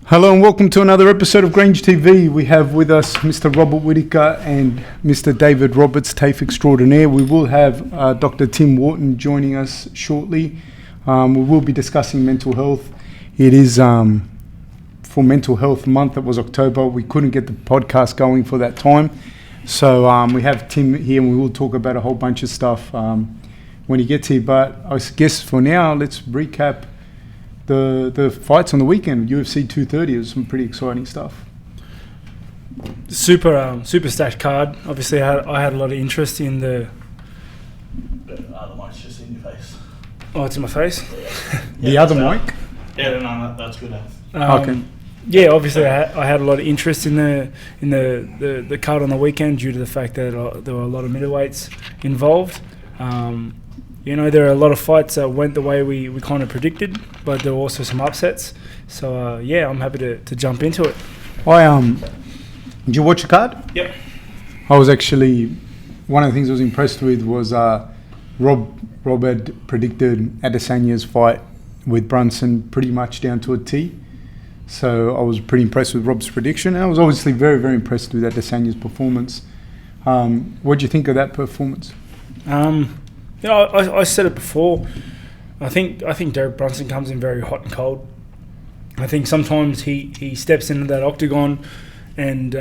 Hello and welcome to another episode of Grange TV. We have with us Mr. Robert Whitaker and Mr. David Roberts, TAFE extraordinaire. We will have Dr. Tim Warton joining us shortly. We will be discussing mental health. It is for Mental Health Month. It was October. We couldn't get the podcast going for that time. So we have Tim here and we will talk about a whole bunch of stuff when he gets here. But I guess for now, let's recap the fights on the weekend. UFC 230 was some pretty exciting stuff. Super stacked card. Obviously, I had a lot of interest in the. The mic's just in your face. Oh, it's in my face. The other mic. Yeah, no, that's good. Okay. Yeah, obviously, I had a lot of interest in the card on the weekend due to the fact that there were a lot of middleweights involved. There are a lot of fights that went the way we kind of predicted, but there were also some upsets. So, I'm happy to jump into it. Did you watch the card? Yep. I was actually, one of the things I was impressed with was Rob had predicted Adesanya's fight with Brunson pretty much down to a T. So I was pretty impressed with Rob's prediction. And I was obviously very, very impressed with Adesanya's performance. What do you think of that performance? I said it before. I think Derek Brunson comes in very hot and cold. I think sometimes he steps into that octagon and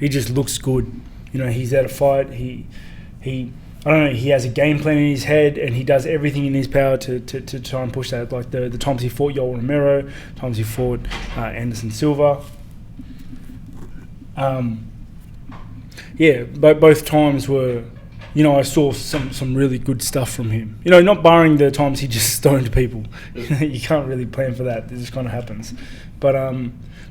he just looks good. He's at a fight. I don't know. He has a game plan in his head and he does everything in his power to try and push that. Like the times he fought Yoel Romero, times he fought Anderson Silva. But both times were. I saw some really good stuff from him. Not barring the times he just stoned people. You can't really plan for that. It just kind of happens. But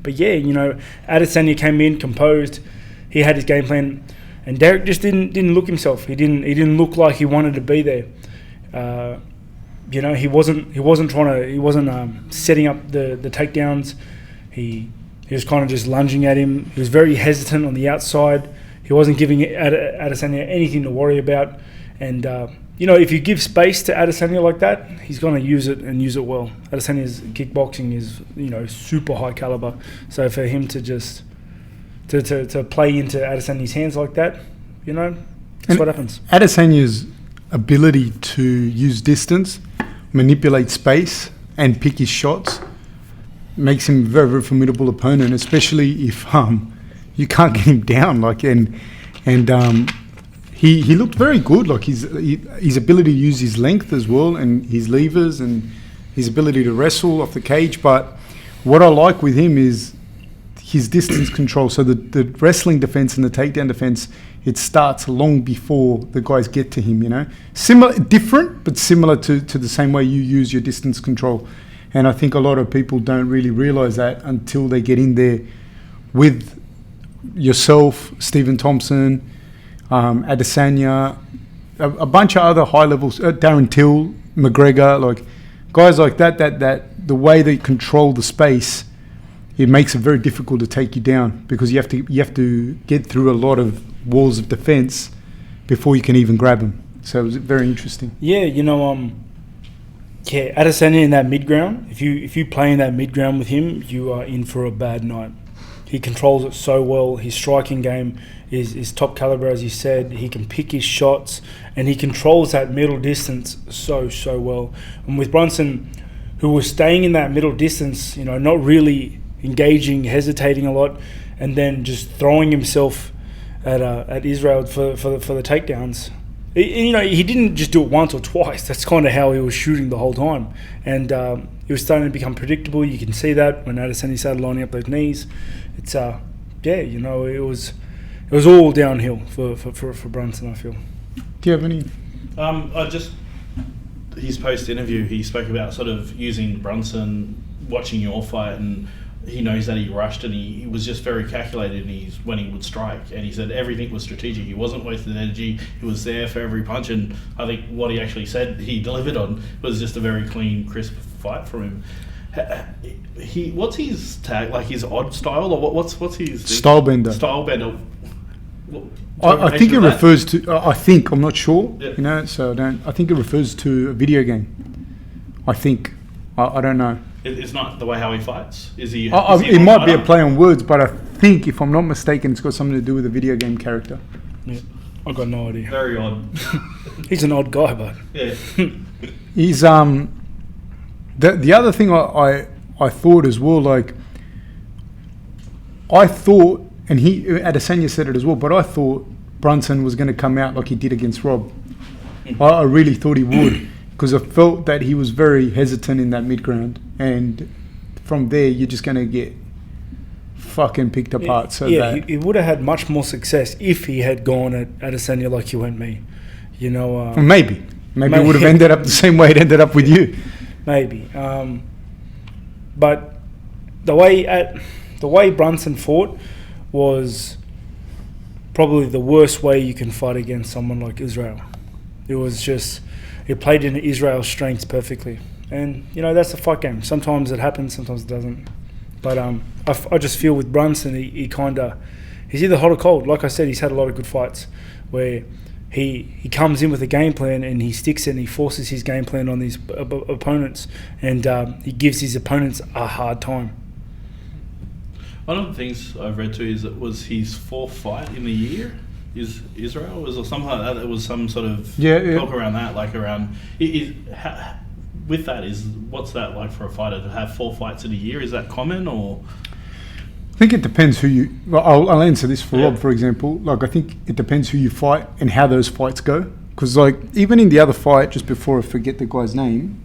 Adesanya came in composed. He had his game plan, and Derek just didn't look himself. He didn't look like he wanted to be there. He wasn't setting up the takedowns. He was kind of just lunging at him. He was very hesitant on the outside. He wasn't giving Adesanya anything to worry about. And, if you give space to Adesanya like that, he's going to use it and use it well. Adesanya's kickboxing is, super high caliber. So for him to just to play into Adesanya's hands like that, that's what happens. Adesanya's ability to use distance, manipulate space, and pick his shots makes him a very, very formidable opponent, especially if you can't get him down. He looked very good. Like his ability to use his length as well, and his levers, and his ability to wrestle off the cage. But what I like with him is his distance control. So the wrestling defense and the takedown defense, it starts long before the guys get to him. Different, but similar to the same way you use your distance control. And I think a lot of people don't really realize that until they get in there with yourself, Stephen Thompson, Adesanya, a bunch of other high levels, Darren Till, McGregor, like guys like that the way they control the space, it makes it very difficult to take you down because you have to get through a lot of walls of defense before you can even grab them. So it was very interesting. Yeah, Adesanya in that mid ground. If you play in that mid ground with him, you are in for a bad night. He controls it so well. His striking game is top caliber, as you said. He can pick his shots, and he controls that middle distance so well. And with Brunson, who was staying in that middle distance, not really engaging, hesitating a lot, and then just throwing himself at Israel for the takedowns. He didn't just do it once or twice. That's kind of how he was shooting the whole time, and it was starting to become predictable. You can see that when Adesanya started lining up those knees. It's it was all downhill for Brunson, I feel. Do you have any? His post-interview, he spoke about sort of using Brunson, watching your fight, and he knows that he rushed and he was just very calculated when he would strike. And he said everything was strategic. He wasn't wasting energy. He was there for every punch. And I think what he actually said he delivered on was just a very clean, crisp fight from him. What's his tag? Like his odd style, or what's his style bender? Style bender. I think it refers to. I'm not sure. Yeah. So I don't. I think it refers to a video game. I think. I don't know. It's not the way how he fights. Is he? It might be a play on words, but I think, if I'm not mistaken, it's got something to do with a video game character. Yeah, I got no idea. Very odd. He's an odd guy, but Yeah. He's the other thing I thought as well, like I thought, and Adesanya said it as well, but I thought Brunson was going to come out like he did against Rob. I really thought he would, because I felt that he was very hesitant in that mid-ground, and from there you're just going to get fucking picked apart. So yeah, that he would have had much more success if he had gone at Adesanya like you and me. You know, maybe it would have ended up the same way it ended up with you. Maybe, but the way Brunson fought was probably the worst way you can fight against someone like Israel. It was just, it played into Israel's strengths perfectly, and you know, that's the fight game. Sometimes it happens, sometimes it doesn't. But I just feel with Brunson, he's either hot or cold. Like I said, he's had a lot of good fights where he comes in with a game plan and he sticks it and he forces his game plan on these opponents, and he gives his opponents a hard time. One of the things I've read too is it was his 4th fight in the year. Is Israel? Was there something like that? There was some sort of talk around that, like around. With that, what's that like for a fighter to have 4 fights in a year? Is that common, or? I think it depends who you. Well, I'll answer this for Rob, for example. Like, I think it depends who you fight and how those fights go. Because, like, even in the other fight, just before I forget the guy's name,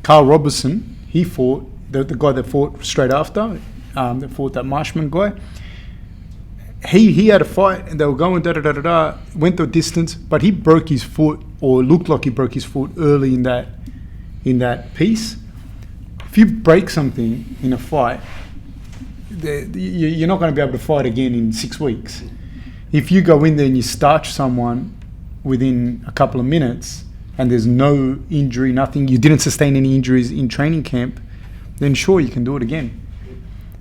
Carl Robertson, he fought the guy that fought straight after, that fought that Marshman guy. He had a fight and they were going went the distance, but he broke his foot, or looked like he broke his foot early in that piece. If you break something in a fight, you're not going to be able to fight again in 6 weeks. If you go in there and you starch someone within a couple of minutes and there's no injury, nothing, you didn't sustain any injuries in training camp, then sure, you can do it again.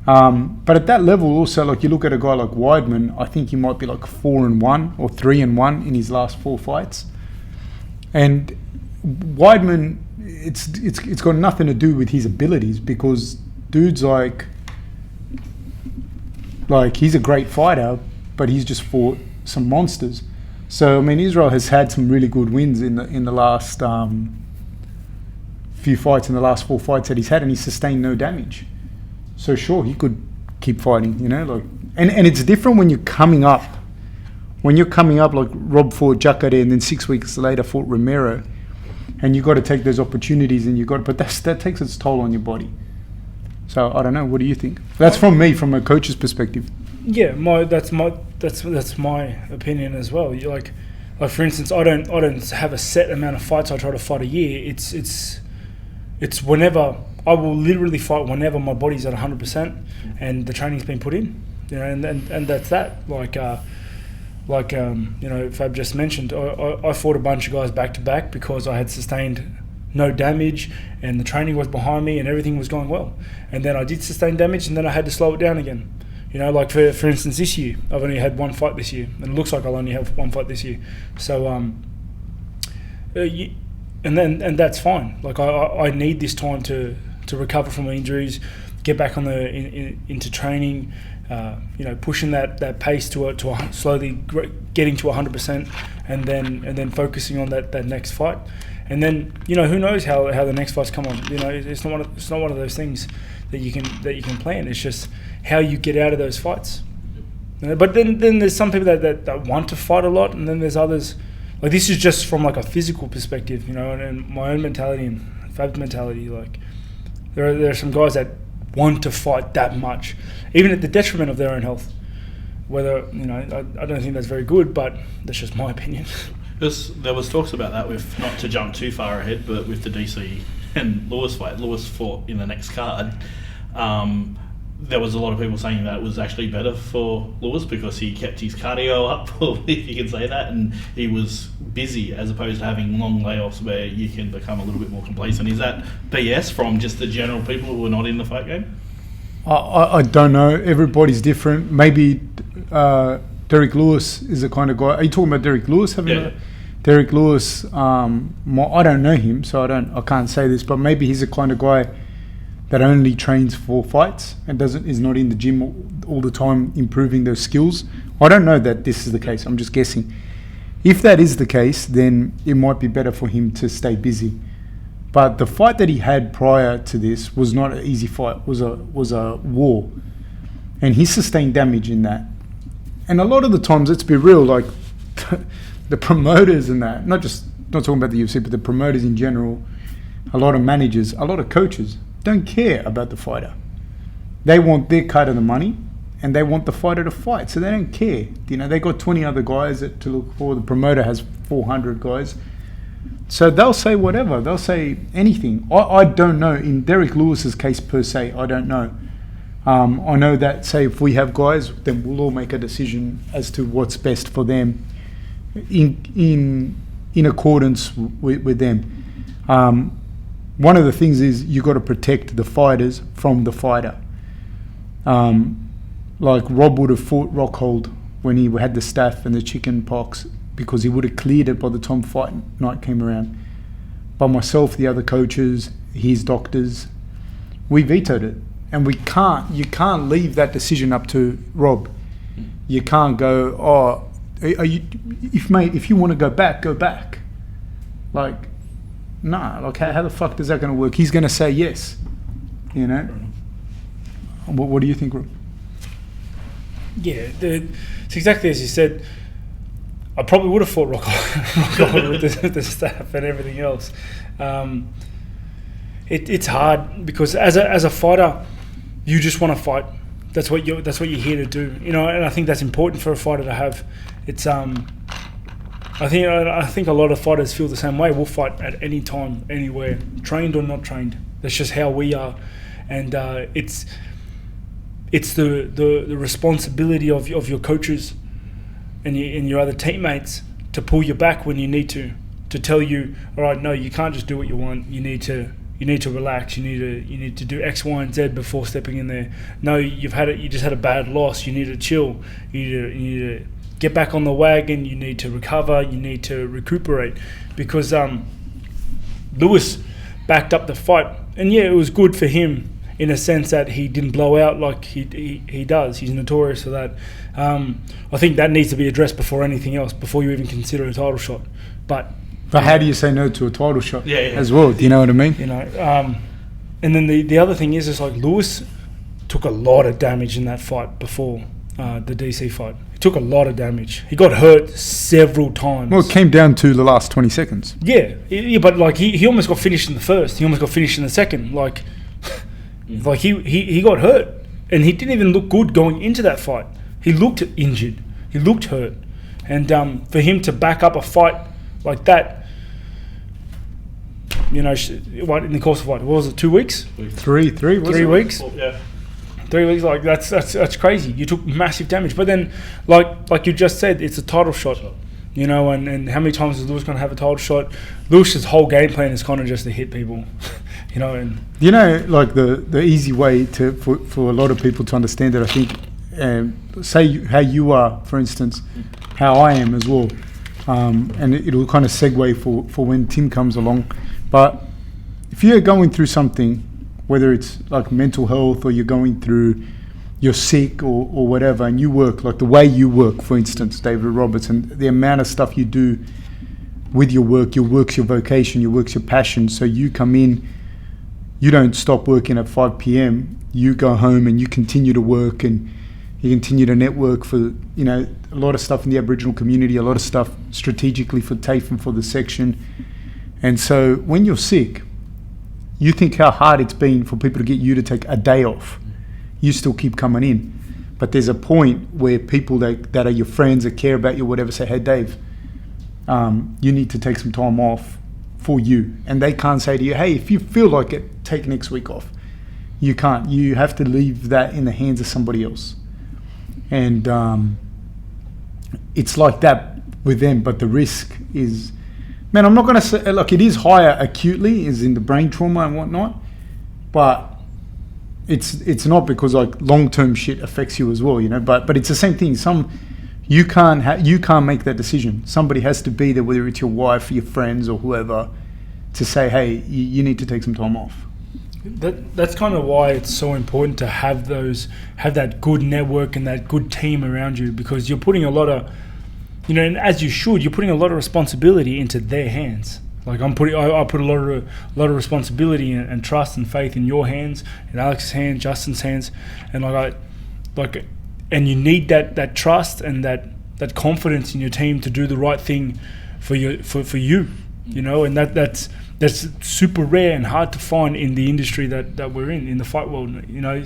But at that level also, like, you look at a guy like Weidman, I think he might be like 4-1 or 3-1 in his last 4 fights. And Weidman, it's got nothing to do with his abilities, because dude's like he's a great fighter, but he's just fought some monsters. So I mean, Israel has had some really good wins in the last few fights, in the last 4 fights that he's had, and he's sustained no damage. So sure, he could keep fighting, you know, like, and it's different when you're coming up. When you're coming up, like Rob fought Jacare and then 6 weeks later fought Romero, and you got to take those opportunities, and but that takes its toll on your body. So I don't know. What do you think? That's from me, from a coach's perspective. Yeah, that's my opinion as well. Like for instance, I don't have a set amount of fights I try to fight a year. It's whenever. I will literally fight whenever my body's at 100% and the training's been put in, you know, and that's that. Like you know, Fab just mentioned, I fought a bunch of guys back to back because I had sustained no damage and the training was behind me and everything was going well. And then I did sustain damage and then I had to slow it down again. You know, like for instance, this year I've only had 1 fight this year, and it looks like I'll only have 1 fight this year. So and that's fine. Like I need this time to recover from my injuries, get back on into training, you know, pushing that pace to slowly getting to 100%, and then focusing on that next fight, and then, you know, who knows how the next fights come on. You know, it's not one of those things that you can plan. It's just how you get out of those fights. You know, but then there's some people that want to fight a lot, and then there's others. Like, this is just from like a physical perspective, you know, and my own mentality and Fab's mentality. Like, there are some guys that want to fight that much, even at the detriment of their own health. Whether, you know, I don't think that's very good, but that's just my opinion. There was talks about that, with, not to jump too far ahead, but with the DC and Lewis fight. Lewis fought in the next card. There was a lot of people saying that it was actually better for Lewis because he kept his cardio up, if you can say that, and he was busy, as opposed to having long layoffs where you can become a little bit more complacent. Is that BS from just the general people who are not in the fight game? I don't know. Everybody's different. Maybe Derek Lewis is the kind of guy. Are you talking about Derek Lewis? Derek Lewis, I don't know him, so I can't say this, but maybe he's the kind of guy that only trains for fights and is not in the gym all the time improving those skills. I don't know that this is the case. I'm just guessing. If that is the case, then it might be better for him to stay busy. But the fight that he had prior to this was not an easy fight. Was a war, and he sustained damage in that. And a lot of the times, let's be real, like the promoters and that, not talking about the UFC, but the promoters in general, a lot of managers, a lot of coaches don't care about the fighter. They want their cut of the money, and they want the fighter to fight, so they don't care. They got 20 other guys to look for. The promoter has 400 guys. So they'll say whatever. They'll say anything. I don't know. In Derek Lewis's case per se, I don't know. I know that, say, if we have guys, then we'll all make a decision as to what's best for them in accordance with them. One of the things is you got to protect the fighters from the fighter. Like Rob would have fought Rockhold when he had the staph and the chicken pox, because he would have cleared it by the time fight night came around. But myself, the other coaches, his doctors, we vetoed it. And you can't leave that decision up to Rob. You can't go, if you want to go back, go back. Like, nah, like how the fuck is that going to work? He's going to say yes, What do you think, Rob? Yeah, it's exactly as you said. I probably would have fought Rockhold with the staff and everything else. It's hard because as a fighter, you just want to fight. That's what you're here to do, and I think that's important for a fighter to have. It's I think a lot of fighters feel the same way. We'll fight at any time, anywhere, trained or not trained. That's just how we are, and it's the responsibility of your coaches and your other teammates to pull you back when you need to tell you, all right, no, you can't just do what you want. You need to relax. You need to do X, Y, and Z before stepping in there. No, you just had a bad loss. You need to chill. You need to get back on the wagon. You need to recover. You need to recuperate, because Lewis backed up the fight, and yeah, it was good for him in a sense that he didn't blow out like he does. He's notorious for that. I think that needs to be addressed before anything else, before you even consider a title shot. But how do you say no to a title shot Yeah. as well? Do you know what I mean? And then the other thing is like Lewis took a lot of damage in that fight before the DC fight. He took a lot of damage. He got hurt several times. Well, it came down to the last 20 seconds. Yeah, but like he almost got finished in the first. He almost got finished in the second. Like he got hurt, and he didn't even look good going into that fight. He looked injured. He looked hurt, and for him to back up a fight like that, in the course of what was it, 2 weeks? 3 weeks. Yeah. 3 weeks, like that's crazy. You took massive damage, but then like you just said, it's a title shot. And how many times is Lewis going to have a title shot? Lewis's whole game plan is kind of just to hit people, and like the easy way for a lot of people to understand it, I think, say how you are, for instance, how I am as well, and it'll kind of segue for when Tim comes along. But if you're going through something, whether it's like mental health or you're sick or whatever, and you work, like the way you work, for instance, David Robertson, the amount of stuff you do with your work's your vocation, your work's your passion. So you come in, you don't stop working at 5 p.m. You go home and you continue to work, and you continue to network for, a lot of stuff in the Aboriginal community, a lot of stuff strategically for TAFE and for the section. And so when you're sick, you think how hard it's been for people to get you to take a day off. You still keep coming in. But there's a point where people that are your friends, that care about you, whatever, say, hey, Dave, you need to take some time off for you. And they can't say to you, hey, if you feel like it, take next week off. You can't. You have to leave that in the hands of somebody else. And it's like that with them, but the risk is... Man, I'm not going to say, like, it is higher acutely, is in the brain trauma and whatnot, but it's not because, like, long-term shit affects you as well, but it's the same thing. you can't make that decision. Somebody has to be there, whether it's your wife, your friends, or whoever, to say, hey, you need to take some time off. That's kind of why it's so important to have that good network and that good team around you, because you're putting a lot of, and as you should, you're putting a lot of responsibility into their hands. Like I put a lot of responsibility and trust and faith in your hands, in Alex's hands, Justin's hands, and and you need that trust and that confidence in your team to do the right thing for you, and that's super rare and hard to find in the industry that we're in the fight world.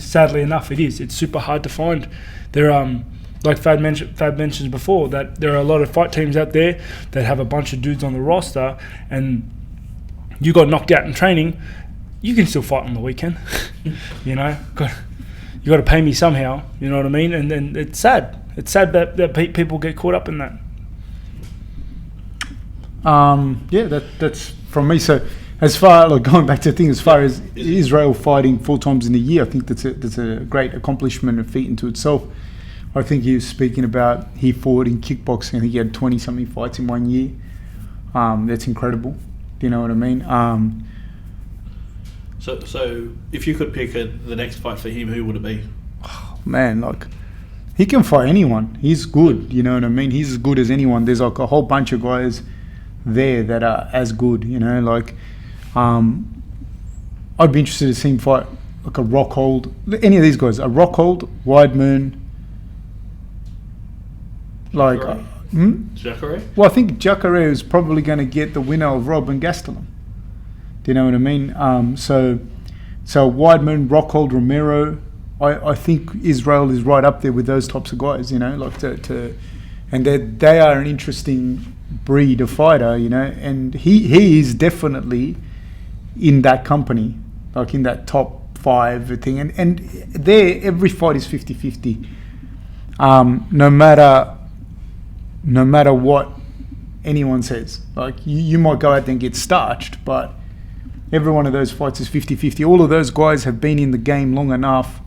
Sadly enough, it's super hard to find. There like Fab mentioned before, that there are a lot of fight teams out there that have a bunch of dudes on the roster, and you got knocked out in training, you can still fight on the weekend. You got to pay me somehow, you know what I mean? And then it's sad. It's sad that people get caught up in that. That's from me. So as far, going back to the thing, as far as Israel fighting 4 times in a year, I think that's a great accomplishment and feat into itself. I think he was speaking about, he fought in kickboxing. I think he had 20-something fights in 1 year. That's incredible. Do you know what I mean? So if you could pick the next fight for him, who would it be? Oh, man, he can fight anyone. He's good, you know what I mean? He's as good as anyone. There's a whole bunch of guys there that are as good, I'd be interested to see him fight a Rockhold. Any of these guys, a Rockhold, Weidman, Jacare? Well, I think Jacare is probably going to get the winner of Rob and Gastelum. Do you know what I mean? So Weidman, Rockhold, Romero. I think Israel is right up there with those types of guys. And they are an interesting breed of fighter. And he is definitely in that company, in that top 5 thing. And there, every fight is 50-50. No matter what anyone says. You might go out there and get starched, but every one of those fights is 50-50. All of those guys have been in the game long enough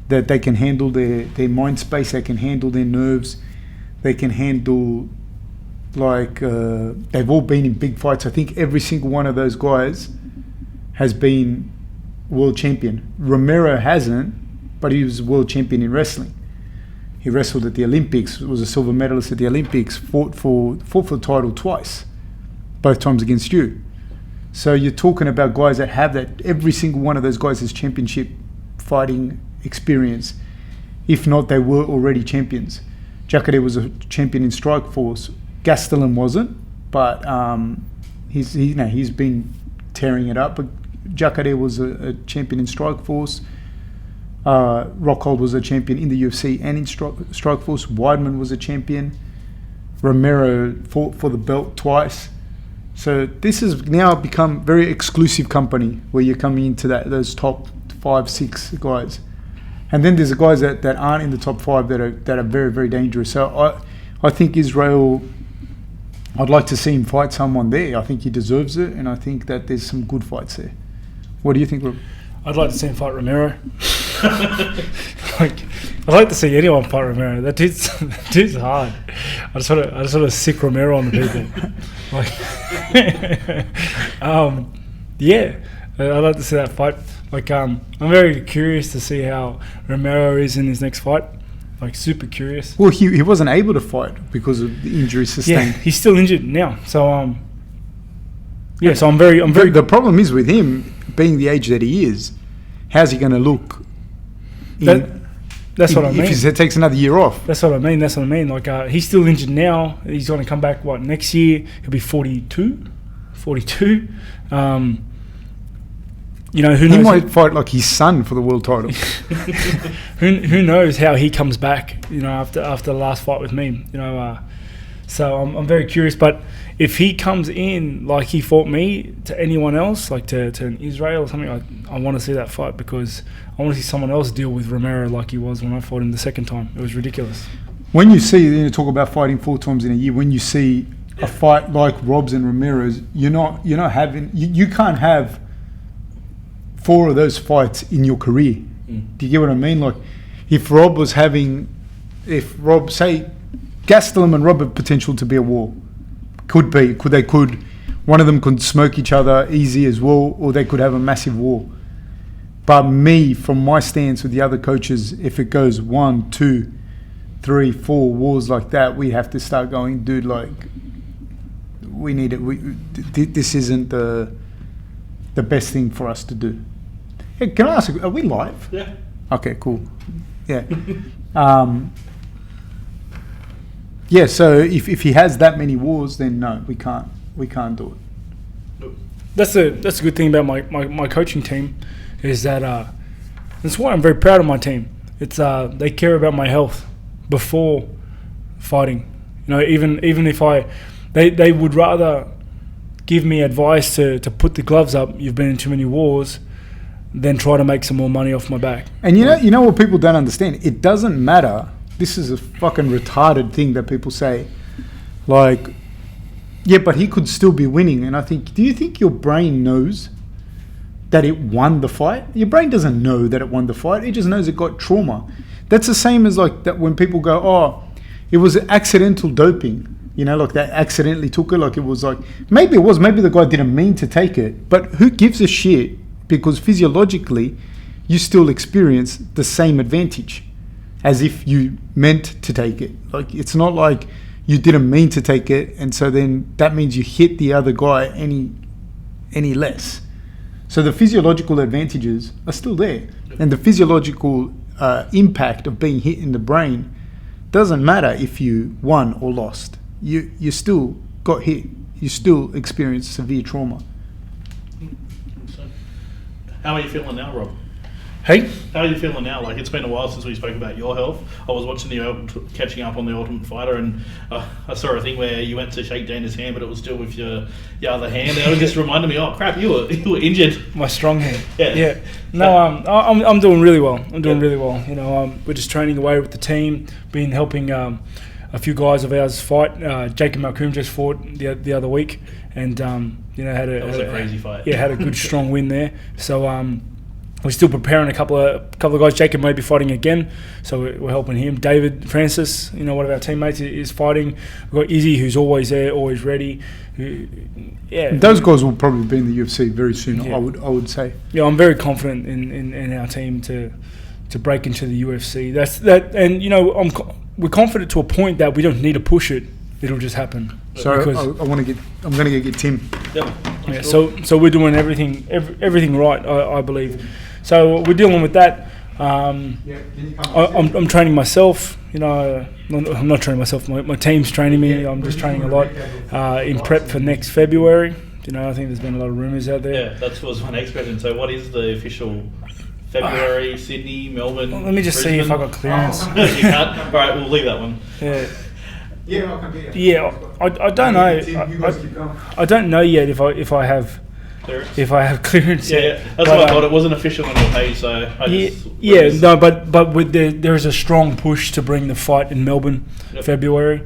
that they can handle their mind space, they can handle their nerves, they can handle, they've all been in big fights. I think every single one of those guys has been world champion. Romero hasn't, but he was world champion in wrestling. He wrestled at the Olympics, was a silver medalist at the Olympics, fought for the title twice, both times against you. So you're talking about guys that have that. Every single one of those guys has championship fighting experience. If not, they were already champions. Jacare was a champion in Strikeforce. Gastelum wasn't, but he's been tearing it up. But Jacare was a champion in Strikeforce. Rockhold was a champion in the UFC and in Strikeforce. Weidman was a champion. Romero fought for the belt twice. So this has now become a very exclusive company where you're coming into those top 5-6 guys. And then there's the guys that aren't in the top 5 that are very, very dangerous. So I think Israel, I'd like to see him fight someone there. I think he deserves it, and I think that there's some good fights there. What do you think, Rob? I'd like to see him fight Romero. I'd like to see anyone fight Romero. That dude's hard. I just want to sick Romero on the people. I'd like to see that fight. I'm very curious to see how Romero is in his next fight. Super curious. Well, he wasn't able to fight because of the injury sustained. Yeah, he's still injured now. So so I'm very. The problem is with him being the age that he is. How's he going to look? That's what I mean. If he takes another year off. That's what I mean. He's still injured now. He's going to come back, next year? He'll be 42? 42? Who knows? He might fight like his son for the world title. who knows how he comes back, after the last fight with me, So I'm very curious. But if he comes in like he fought me to anyone else, to Israel or something, I want to see that fight, because I want to see someone else deal with Romero like he was when I fought him the second time. It was ridiculous. When you see, talk about fighting 4 times in a year, when you see a fight like Rob's and Romero's, you're not having, you can't have 4 of those fights in your career. Do you get what I mean? If Rob, say Gastelum and Rob have potential to be a war. Could be. One of them could smoke each other easy as well, or they could have a massive war. But me, from my stance with the other coaches, if it goes 1, 2, 3, 4 wars like that, we have to start going, dude, like, we need it. This isn't the best thing for us to do. Hey, can I ask, are we live? Yeah. Okay, cool. Yeah. Yeah, so if he has that many wars, then no, we can't do it. That's a good thing about my coaching team, is that that's why I'm very proud of my team. It's they care about my health before fighting. You know, even if they would rather give me advice to put the gloves up, you've been in too many wars, than try to make some more money off my back. And you know what people don't understand? It doesn't matter. This is a fucking retarded thing that people say. Like, yeah, but he could still be winning. And I think, do you think your brain knows that it won the fight? Your brain doesn't know that it won the fight. It just knows it got trauma. That's the same as like that when people go, oh, it was accidental doping. You know, like that accidentally took it. Like it was like, maybe the guy didn't mean to take it. But who gives a shit? Because physiologically, you still experience the same advantage as if you meant to take it. Like, it's not like you didn't mean to take it, and so then that means you hit the other guy any less. So the physiological advantages are still there, and the physiological impact of being hit in the brain doesn't matter if you won or lost. You still got hit. You still experienced severe trauma. How are you feeling now, Rob? Hey? How are you feeling now? Like, it's been a while since we spoke about your health. I was watching catching up on the Ultimate Fighter, and I saw a thing where you went to shake Dana's hand, but it was still with your other hand. And it just reminded me, oh crap, you were injured. My strong hand. Yeah. No, I'm doing really well. Really well. You know, we're just training away with the team. Been helping a few guys of ours fight. Jacob Malcolm just fought the other week, and you know, had a crazy fight. Yeah, had a good strong win there. So we're still preparing a couple of guys. Jacob may be fighting again, so we're helping him. David Francis, you know, one of our teammates, is fighting. We've got Izzy, who's always there, always ready. Those guys will probably be in the UFC very soon. Yeah. I would say. Yeah, I'm very confident in our team to break into the UFC. And you know, we're confident to a point that we don't need to push it. It'll just happen. So I'm going to get Tim. Yep. Yeah. So we're doing everything right, I believe. So we're dealing with that. I'm training myself. You know, I'm not training myself. My team's training me. I'm just training a lot in prep for next February. You know, I think there's been a lot of rumours out there. Yeah, that was my next question. So what is the official February, Sydney, Melbourne? Well, let me just see if I got clearance. You can't? All right, we'll leave that one. Yeah. Yeah, I'll come get you. Yeah, I don't know. I don't know yet if I have clearance. If I have clearance. Yeah, that's what I thought. It wasn't official on your page, so but with there is a strong push to bring the fight in Melbourne, February.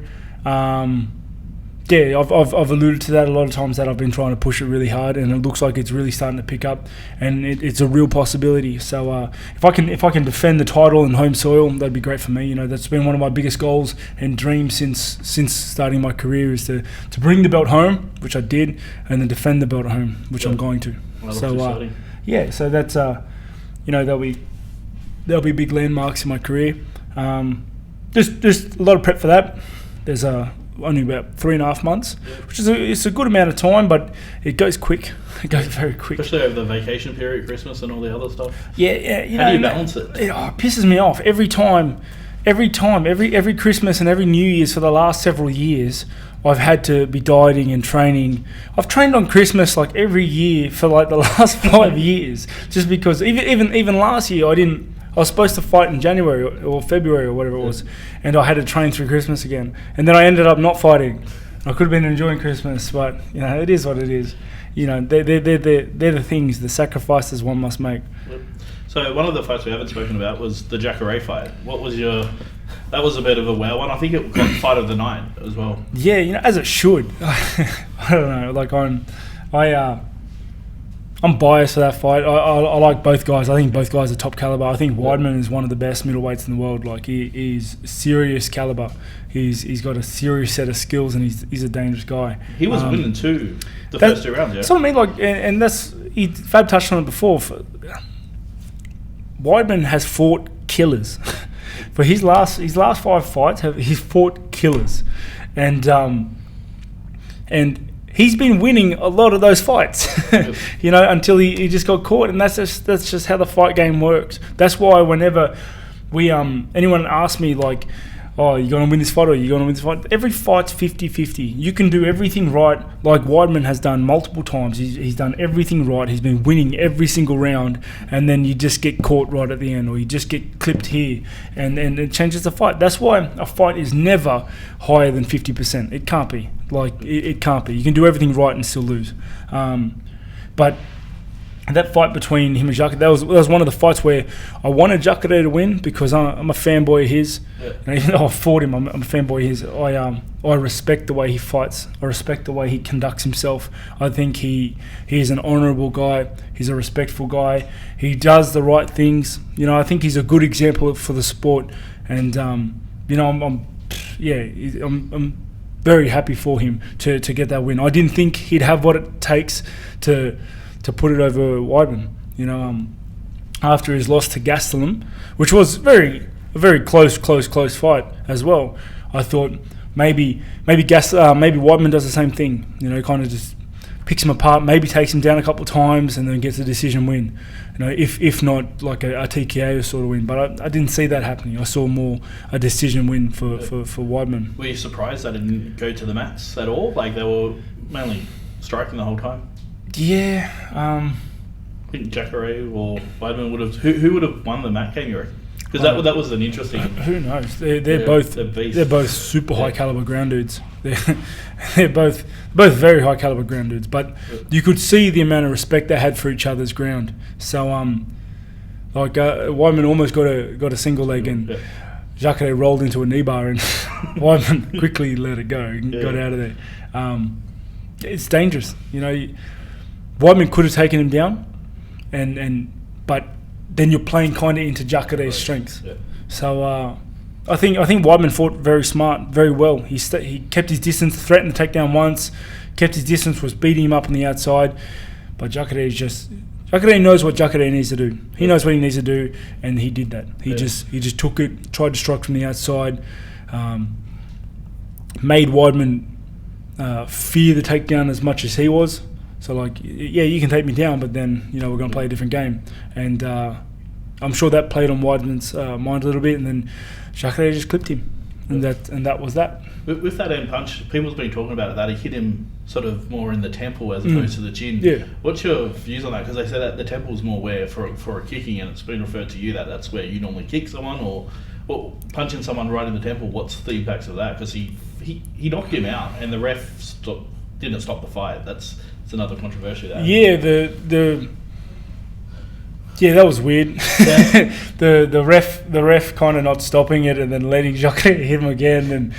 I've alluded to that a lot of times, that I've been trying to push it really hard, and it looks like it's really starting to pick up, and it's a real possibility. So if I can defend the title in home soil, that'd be great for me. You know, that's been one of my biggest goals and dreams since starting my career, is to bring the belt home, which I did, and then defend the belt at home, which I'm going to. So that's you know, there'll be big landmarks in my career. There's a lot of prep for that. There's only about 3.5 months, which is it's a good amount of time, but it goes quick. It goes very quick, especially over the vacation period, Christmas and all the other stuff. Yeah. How do you balance it? It pisses me off every Christmas and every New Year's for the last several years. I've had to be dieting and training. I've trained on Christmas like every year for like the last 5 years, just because even last year I was supposed to fight in January or February or whatever it was, and I had to train through Christmas again. And then I ended up not fighting. I could have been enjoying Christmas, but you know, it is what it is. You know, they're the things, the sacrifices one must make. Yep. So one of the fights we haven't spoken about was the Jacare fight. What was that was a bit of a wow one. I think it got fight of the night as well. Yeah, you know, as it should. I don't know. Like I'm biased for that fight. I like both guys. I think both guys are top caliber. I think Weidman is one of the best middleweights in the world. Like he's serious caliber. He's got a serious set of skills, and he's a dangerous guy. He was winning too the first 2 rounds. Yeah, that's what I mean. Like, and that's Fab touched on it before. Weidman has fought killers. For his last 5 fights, he's fought killers, and he's been winning a lot of those fights, you know, until he just got caught, and that's just how the fight game works. That's why whenever anyone asks me like, oh, you're going to win this fight or you're going to win this fight, every fight's 50-50. You can do everything right, like Weidman has done multiple times. He's done everything right. He's been winning every single round, and then you just get caught right at the end, or you just get clipped here, and it changes the fight. That's why a fight is never higher than 50%. It can't be. Like, it can't be. You can do everything right and still lose. But that fight between him and Jacare, that was one of the fights where I wanted Jacare to win because I'm a fanboy of his. Yeah. And even though I fought him, I'm a fanboy of his. I respect the way he fights. I respect the way he conducts himself. I think he is an honourable guy. He's a respectful guy. He does the right things. You know, I think he's a good example for the sport. And you know, I'm very happy for him to get that win. I didn't think he'd have what it takes to put it over Weidman. You know, after his loss to Gastelum, which was a very close fight as well. I thought maybe Weidman does the same thing. You know, kind of just picks him apart, maybe takes him down a couple of times, and then gets a decision win. You know, if not like a TKO sort of win. But I didn't see that happening. I saw more a decision win for Weidman. Were you surprised they didn't go to the mats at all? Like, they were mainly striking the whole time? Yeah. I think Jacare or Weidman would have. Who would have won the mat game, you reckon? Because that was an interesting. Who knows? They're both super high caliber ground dudes. They're both very high caliber ground dudes. But you could see the amount of respect they had for each other's ground. So Weidman almost got a single leg, and Jacare rolled into a knee bar, and Weidman quickly let it go and got out of there. It's dangerous, you know. Weidman could have taken him down, but then you're playing kind of into Jacare's strengths. Yeah. So I think Weidman fought very smart, very well. He kept his distance, threatened to take down once, kept his distance, was beating him up on the outside. But Jacare knows what Jacare needs to do. He knows what he needs to do, and he did that. He just took it, tried to strike from the outside, made Weidman fear the takedown as much as he was. So, like, yeah, you can take me down, but then, you know, we're going to play a different game. And I'm sure that played on Weidman's mind a little bit, and then Jacare just clipped him, and that was that. With that end punch, people's been talking about it, that he hit him sort of more in the temple as opposed to the chin. Yeah. What's your views on that? Because they say that the temple's more where for a kicking, and it's been referred to you that's where you normally kick someone, or punching someone right in the temple. What's the impacts of that? Because he knocked him out, and the ref didn't stop the fight. It's another controversy there. Yeah, that was weird. Yeah. the ref kind of not stopping it and then letting Jacare hit him again, and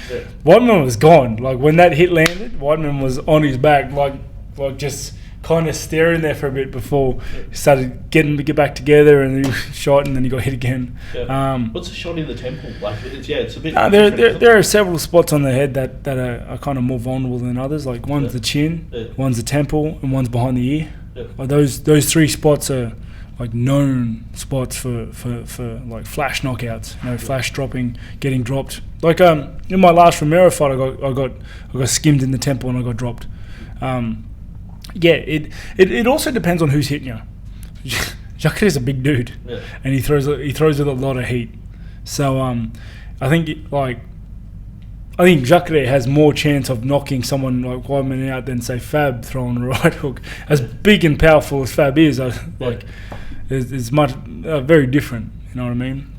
Weidman was gone. Like, when that hit landed, Weidman was on his back, like just kind of staring there for a bit before he started getting to get back together, and he shot, and then he got hit again. Yeah. What's a shot in the temple? Like, it's a bit. There are several spots on the head that are kind of more vulnerable than others. Like, one's the chin, one's the temple, and one's behind the ear. Yeah. Like, those three spots are like known spots for like flash knockouts. You know, flash dropping, getting dropped. Like in my last Romero fight, I got skimmed in the temple and I got dropped. It also depends on who's hitting you. Jacare's a big dude, and he throws with a lot of heat. So I think Jacare has more chance of knocking someone like Weidman out than, say, Fab throwing a right hook. As big and powerful as Fab is, it's much very different. You know what I mean?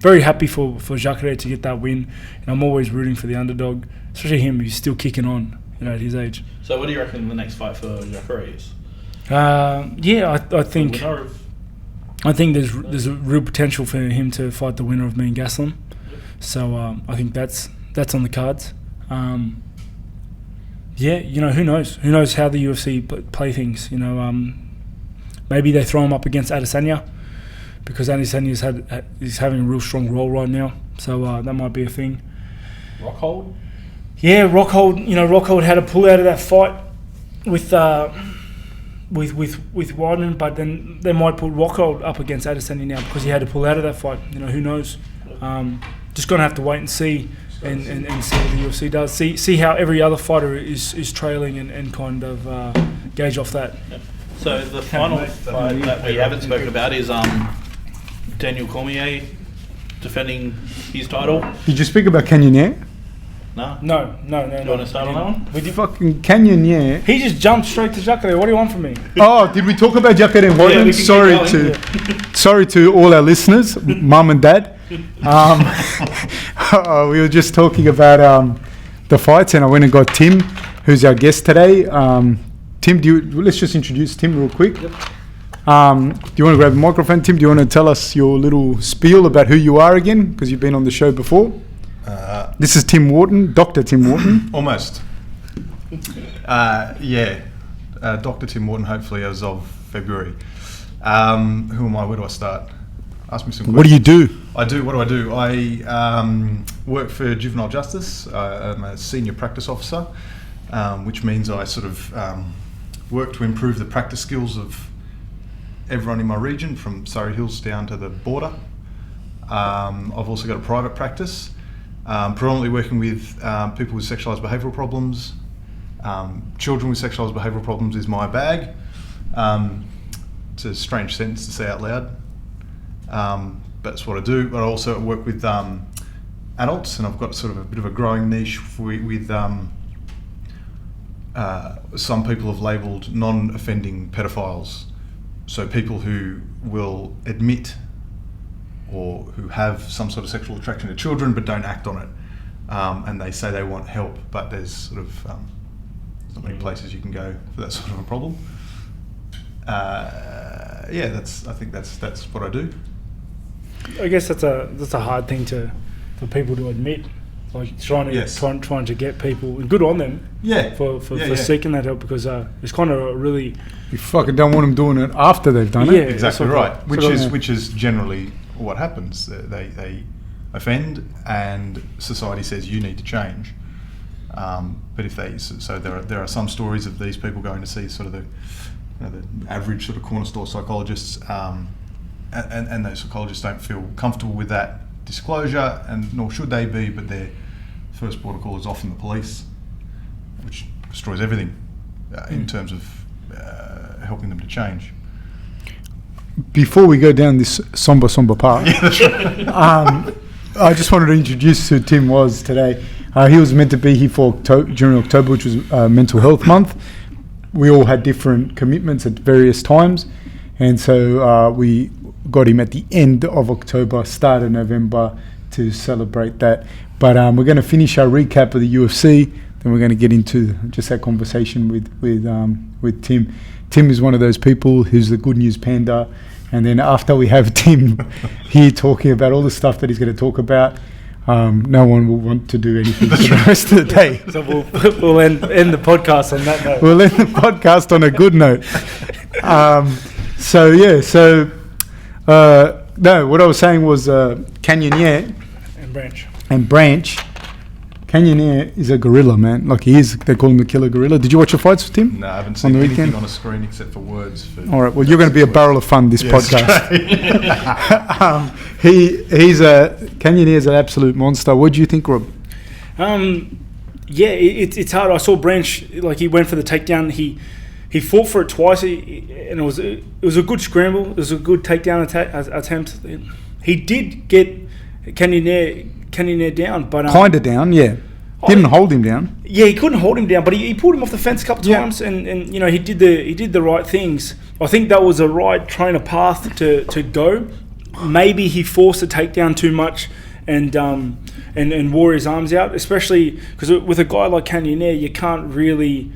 Very happy for Jacare to get that win, and I'm always rooting for the underdog, especially him who's still kicking on, you know, at his age. So what do you reckon the next fight for Jacare is? I think there's a real potential for him to fight the winner of me and Gastelum. So I think that's on the cards. You know, who knows? Who knows how the UFC play things? You know, maybe they throw him up against Adesanya, because Adesanya is having a real strong role right now. So that might be a thing. Rockhold? Yeah, Rockhold. Rockhold had to pull out of that fight with Warton, but then they might put Rockhold up against Adesanya now because he had to pull out of that fight. Who knows? Just gonna have to wait and see, and see what the UFC does. See how every other fighter is trailing and kind of gauge off that. Yep. So the final fight that we haven't spoken about is Daniel Cormier defending his title. Did you speak about Cannonier? No. No. You want to start on that one? With fucking Cannonier. He just jumped straight to Jacare. What do you want from me? Oh, did we talk about Jacare and Warton? Yeah, Sorry to all our listeners, mum and dad. We were just talking about the fights, and I went and got Tim, who's our guest today. Tim, let's just introduce Tim real quick. Yep. Do you want to grab the microphone, Tim? Do you want to tell us your little spiel about who you are again? Because you've been on the show before. This is Tim Warton, Dr. Tim Warton. Almost. Dr. Tim Warton, hopefully as of February. Who am I? Where do I start? Ask me some questions. What do you do? What do I do? I work for Juvenile Justice. I'm a senior practice officer, which means I sort of work to improve the practice skills of everyone in my region, from Surrey Hills down to the border. I've also got a private practice, predominantly working with people with sexualised behavioural problems. Children with sexualised behavioural problems is my bag. It's a strange sentence to say out loud, but that's what I do. But I also work with adults, and I've got sort of a bit of a growing niche with some people have labelled non-offending pedophiles. So people who will admit or who have some sort of sexual attraction to children but don't act on it, and they say they want help, but there's sort of not many places you can go for that sort of a problem. I think that's what I do. I guess that's a hard thing for people to admit. Like trying to get people, and good on them. For seeking that help, because it's kind of a really. You fucking don't want them doing it after they've done it. Yeah, exactly right. Which is generally what happens. They offend, and society says you need to change. But if there are some stories of these people going to see sort of the average sort of corner store psychologists, and those psychologists don't feel comfortable with that disclosure, and nor should they be. But their first port of call is often the police, which destroys everything in terms of helping them to change. Before we go down this somber path, I just wanted to introduce who Tim was today. He was meant to be here for during October, which was Mental Health Month. We all had different commitments at various times, and so we got him at the end of October, start of November, to celebrate that. But we're going to finish our recap of the UFC, then we're going to get into just that conversation with Tim. Tim is one of those people who's the good news panda, and then after we have Tim here talking about all the stuff that he's going to talk about, no one will want to do anything for the rest of the day. So we'll end the podcast on that note. We'll end the podcast on a good note. What I was saying was Cannonier and Branch. Cannonier is a gorilla, man. Like he is. They call him the killer gorilla. Did you watch your fights with him? No, I haven't seen anything on a screen except for words. All right. Well, you're going to be a barrel of fun this podcast. Cannonier is an absolute monster. What do you think, Rob? It's hard. I saw Branch, like he went for the takedown. He fought for it twice, and it was a good scramble. It was a good takedown attempt. He did get Cannonier down, but kind of down, yeah. Didn't hold him down. Yeah, he couldn't hold him down, but he pulled him off the fence a couple of times, and he did the right things. I think that was the right trainer path to go. Maybe he forced the takedown too much, and wore his arms out, especially because with a guy like Cannonier, you can't really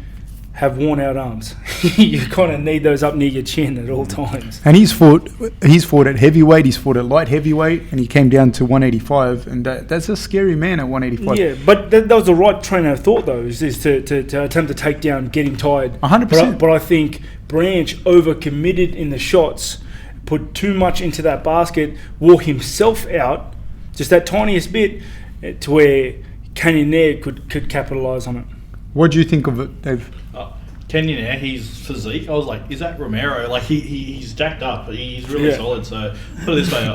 have worn out arms. You kind of need those up near your chin at all times. And he's fought at heavyweight, he's fought at light heavyweight, and he came down to 185, and that's a scary man at 185. Yeah, but that was the right trainer of thought, though, is to attempt to take down, get him tired. 100%. But I think Branch overcommitted in the shots, put too much into that basket, wore himself out, just that tiniest bit, to where Cannonier could capitalise on it. What do you think of it, Dave? Kenyon, his physique, I was like, is that Romero? Like, he's jacked up. He's really solid. So, put it this way.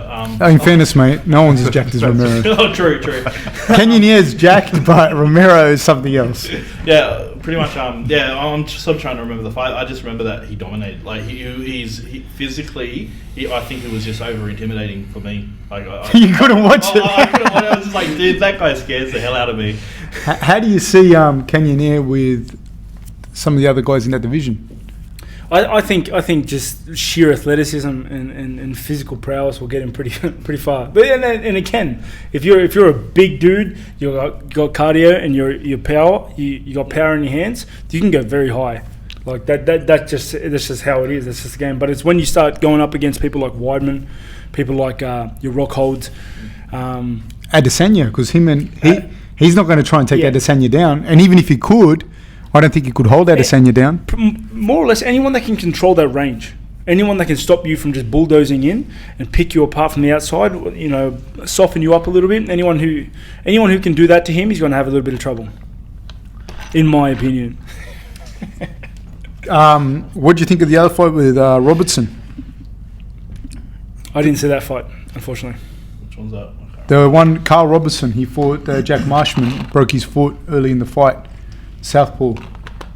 In fairness, mate, no one's as jacked as Romero. Oh, true. Canyonier's jacked, but Romero is something else. Yeah, pretty much. I'm sort of trying to remember the fight. I just remember that he dominated. Like, he physically, I think it was just over intimidating for me. Like, you couldn't watch it. I couldn't watch it. I was just like, dude, that guy scares the hell out of me. How do you see Cannonier with some of the other guys in that division? I think just sheer athleticism and physical prowess will get him pretty far. But and again, if you're a big dude, you got cardio and you're power, you got power in your hands, you can go very high. Like that's just how it is. That's just the game. But it's when you start going up against people like Weidman, people like your Rockholds, Adesanya, because he's not going to try and take Adesanya down, and even if he could, I don't think he could hold Adesanya down. More or less, anyone that can control that range, anyone that can stop you from just bulldozing in and pick you apart from the outside, soften you up a little bit. Anyone who can do that to him, he's going to have a little bit of trouble, in my opinion. What do you think of the other fight with Robertson? I didn't see that fight, unfortunately. Which one's that? The one, Carl Robertson, he fought Jack Marshman, broke his foot early in the fight. Southpaw.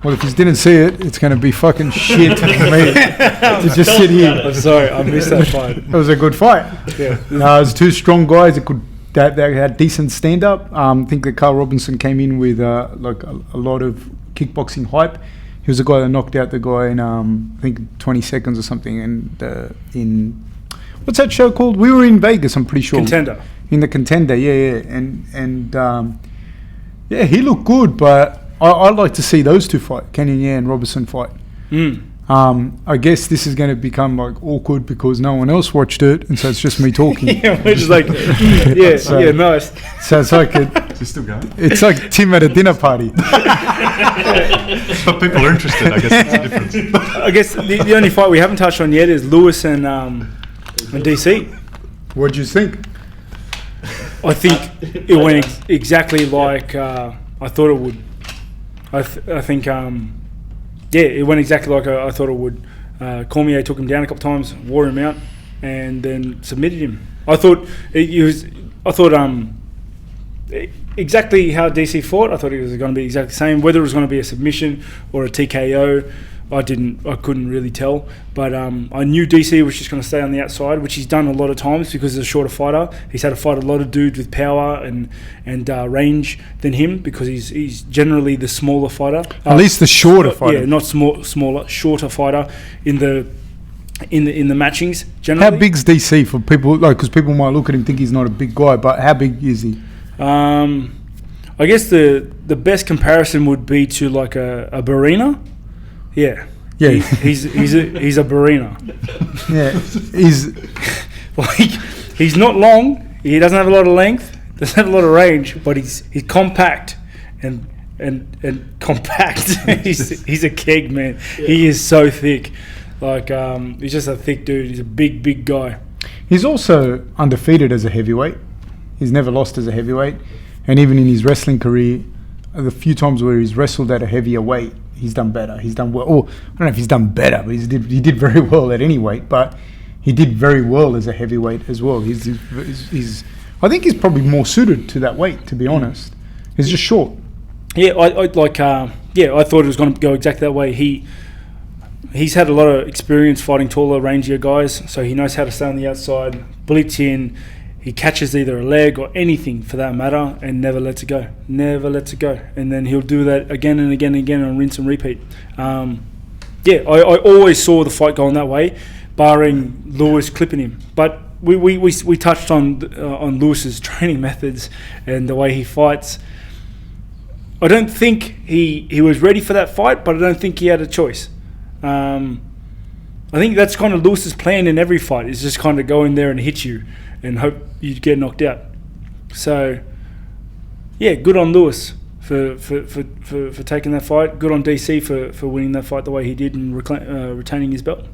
Well, if you didn't see it, it's going to be fucking shit for me to just sit here. I'm sorry, I missed that fight. It was a good fight. Yeah, it was two strong guys that had decent stand up. I think that Carl Robinson came in with a lot of kickboxing hype. He was the guy that knocked out the guy in I think 20 seconds or something. And in what's that show called? We were in Vegas, I'm pretty sure. Contender. In the Contender, yeah, and he looked good, but I'd like to see those two fight, Cannonier and Robertson fight. I guess this is going to become like awkward because no one else watched it, and so it's just me talking. Yeah, we're just like, nice. So it's like Is it still going? It's like Tim at a dinner party. But people are interested. I guess that's the difference. I guess the only fight we haven't touched on yet is Lewis and DC. What do you think? I think it went exactly like I thought it would. I think it went exactly like I thought it would. Cormier took him down a couple times, wore him out, and then submitted him. I thought exactly how DC fought. I thought it was going to be exactly the same. Whether it was going to be a submission or a TKO, I couldn't really tell. But I knew DC was just going to stay on the outside, which he's done a lot of times because he's a shorter fighter. He's had to fight a lot of dudes with power and range than him because he's generally the smaller fighter. At least the shorter fighter. Yeah, not smaller, shorter fighter in the matchings generally. How big's DC for people? Like, because people might look at him and think he's not a big guy, but how big is he? I guess the best comparison would be to like a Barina. Yeah. He's a Barina. Yeah, he's like he's not long. He doesn't have a lot of length. Doesn't have a lot of range, but he's compact and compact. he's a keg, man. Yeah. He is so thick. Like he's just a thick dude. He's a big guy. He's also undefeated as a heavyweight. He's never lost as a heavyweight, and even in his wrestling career, the few times where he's wrestled at a heavier weight, he's done better. He's done well. Oh, I don't know if he's done better, but he did very well at any weight. But he did very well as a heavyweight as well. He's I think he's probably more suited to that weight, to be honest. He's just short. Yeah, I thought it was going to go exactly that way. He's had a lot of experience fighting taller, rangier guys, so he knows how to stay on the outside, blitz in. He catches either a leg or anything for that matter and never lets it go. And then he'll do that again and again and again and rinse and repeat. I always saw the fight going that way, barring Lewis clipping him. But we touched on Lewis's training methods and the way he fights. I don't think he was ready for that fight, but I don't think he had a choice. I think that's kind of Lewis's plan in every fight, is just kind of go in there and hit you and hope you get knocked out. So, yeah, good on Lewis for taking that fight. Good on DC for winning that fight the way he did and retaining his belt.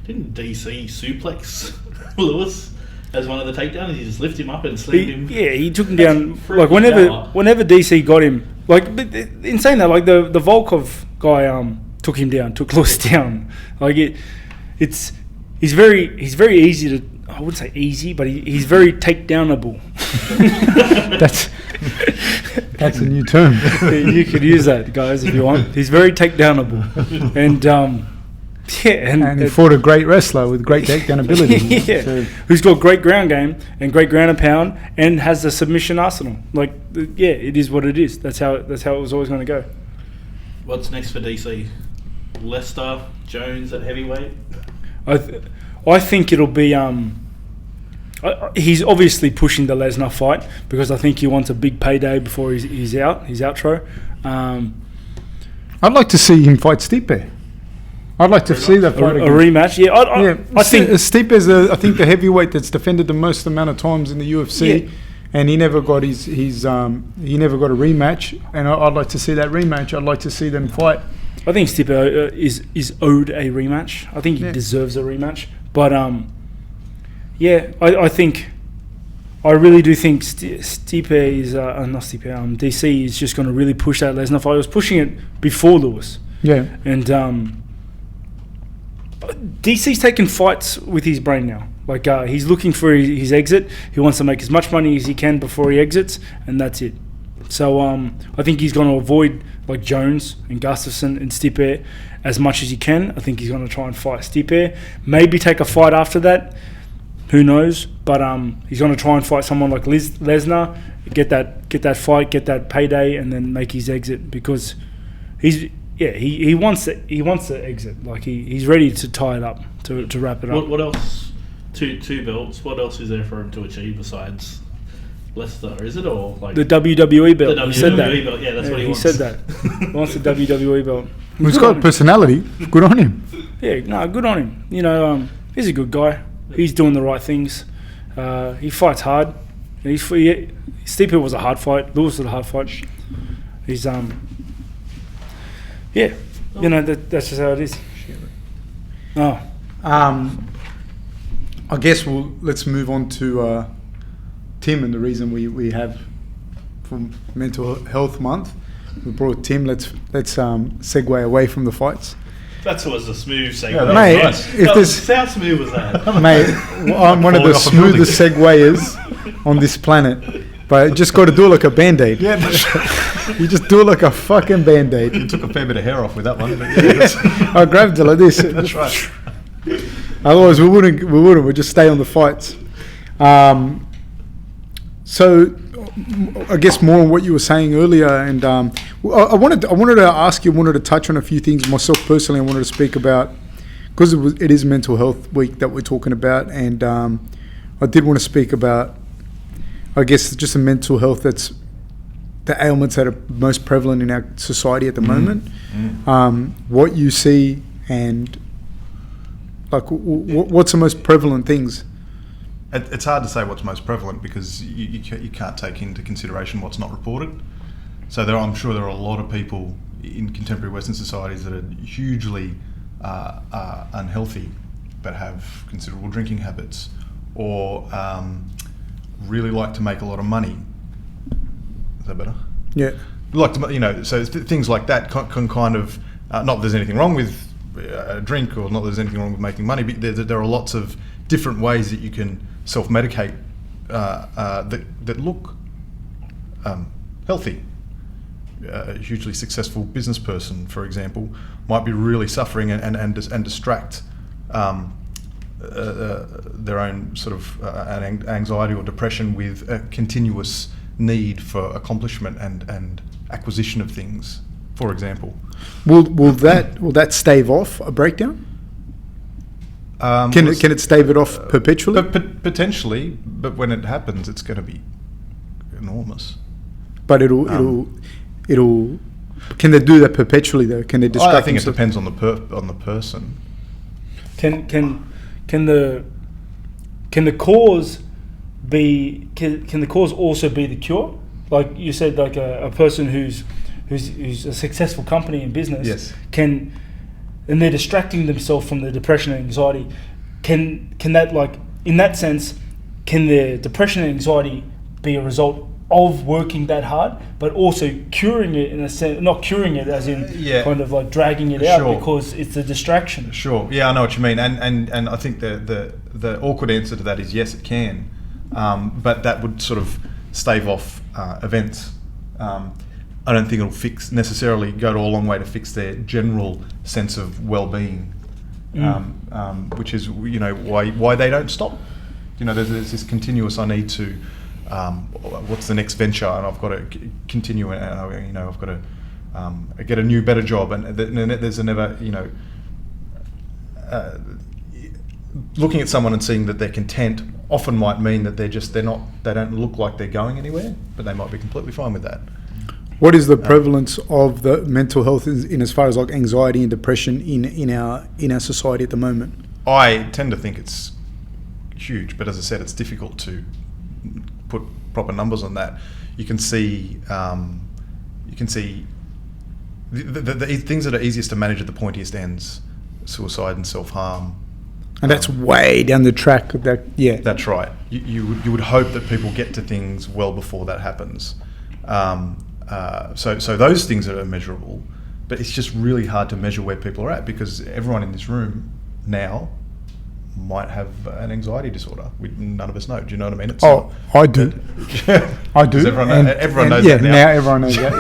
Didn't DC suplex Lewis as one of the takedowns? He just lifted him up and slammed him. Yeah, he took him down. Like whenever DC got him, like, but in saying that, like the Volkov guy took him down, took Lewis down. Like he's very easy to. I wouldn't say easy, but he's very takedownable. That's a new term. You could use that, guys, if you want. He's very takedownable, and and he fought a great wrestler with great takedown ability. Yeah, so. Who's got great ground game and great ground and pound, and has the submission arsenal. Like, yeah, it is what it is. That's how it was always going to go. What's next for DC? Lester, Jones at heavyweight? I think it'll be. He's obviously pushing the Lesnar fight because I think he wants a big payday before he's out. His outro. I'd like to see him fight Stipe. I'd like to see that fight a rematch. Yeah, I think Stipe is I think the heavyweight that's defended the most amount of times in the UFC. Yeah. And he never got he never got a rematch, and I'd like to see that rematch. I'd like to see them fight. I think Stipe is owed a rematch. I think he deserves a rematch. But I really do think Stipe is not Stipe. DC is just going to really push that Lesnar fight. He was pushing it before Lewis. Yeah, and DC's taking fights with his brain now. Like, he's looking for his exit. He wants to make as much money as he can before he exits, and that's it. So I think he's going to avoid like Jones and Gustafsson and Stipe as much as he can. I think he's going to try and fight Stipe. Maybe take a fight after that. Who knows? But he's going to try and fight someone like Lesnar, get that fight, get that payday, and then make his exit because he wants to exit. Like he's ready to tie it up to wrap it up. What else? Two belts. What else is there for him to achieve besides Leicester? Is it or like the WWE belt? The WWE he said that. belt. Yeah, that's what he wants. He said that. He wants the WWE belt. He's got personality. Good on him. Yeah, no, good on him. You know, he's a good guy. He's doing the right things. He fights hard. Stipe was a hard fight. Lewis was a hard fight. He's yeah. You know that's just how it is. I guess let's move on to Tim and the reason we have for Mental Health Month. We brought Tim. Let's segue away from the fights. That was a smooth segue. Yeah, mate, nice. How smooth was that? Mate, I'm one of the smoothest seguers on this planet. But just got to do it like a Band-Aid. Yeah, you just do it like a fucking Band-Aid. You took a fair bit of hair off with that one. But yeah, I grabbed it like this. That's right. Otherwise, we wouldn't. We'd just stay on the fights. So, I guess more on what you were saying earlier, and I wanted to ask you, wanted to touch on a few things myself personally. I wanted to speak about because it is Mental Health Week that we're talking about, and I did want to speak about, I guess, just the mental health that's the ailments that are most prevalent in our society at the moment. What you see and like what's the most prevalent things? It's hard to say what's most prevalent because you can't take into consideration what's not reported. So I'm sure there are a lot of people in contemporary Western societies that are hugely unhealthy, but have considerable drinking habits, or really like to make a lot of money. Is that better? Yeah. Like to, so things like that can kind of not that there's anything wrong with a drink, or not that there's anything wrong with making money, but there are lots of different ways that you can self-medicate that look healthy. A hugely successful business person, for example, might be really suffering and distract their own sort of anxiety or depression with a continuous need for accomplishment and acquisition of things, for example. Will that stave off a breakdown? Can it stave it off perpetually? Potentially, but when it happens, it's going to be enormous. But it'll it'll. Can they do that perpetually though? Can they distract? I think it themselves? depends on the person. Can the cause be? Can the cause also be the cure? Like you said, like a person who's a successful company in business. Yes. And they're distracting themselves from the depression and anxiety. Can that, like, in that sense, can the depression and anxiety be a result of working that hard, but also curing it in a sense, not curing it as in kind of like dragging it out because it's a distraction? Sure. Yeah, I know what you mean, and I think the awkward answer to that is yes, it can, but that would sort of stave off events. I don't think it'll necessarily go to a long way to fix their general sense of well-being, which is why they don't stop. There's this continuous. I need to. What's the next venture? And I've got to continue. And I've got to get a new, better job. And there's a never. Looking at someone and seeing that they're content often might mean that they don't look like they're going anywhere, but they might be completely fine with that. What is the prevalence of the mental health in as far as like anxiety and depression in our society at the moment? I tend to think it's huge, but as I said, it's difficult to put proper numbers on that. You can see the things that are easiest to manage at the pointiest ends: suicide and self-harm. And that's way down the track. That's right. You would hope that people get to things well before that happens. So those things are measurable, but it's just really hard to measure where people are at because everyone in this room now might have an anxiety disorder. None of us know. Do you know what I mean? I do. I do. Everyone knows that now. Now everyone knows that.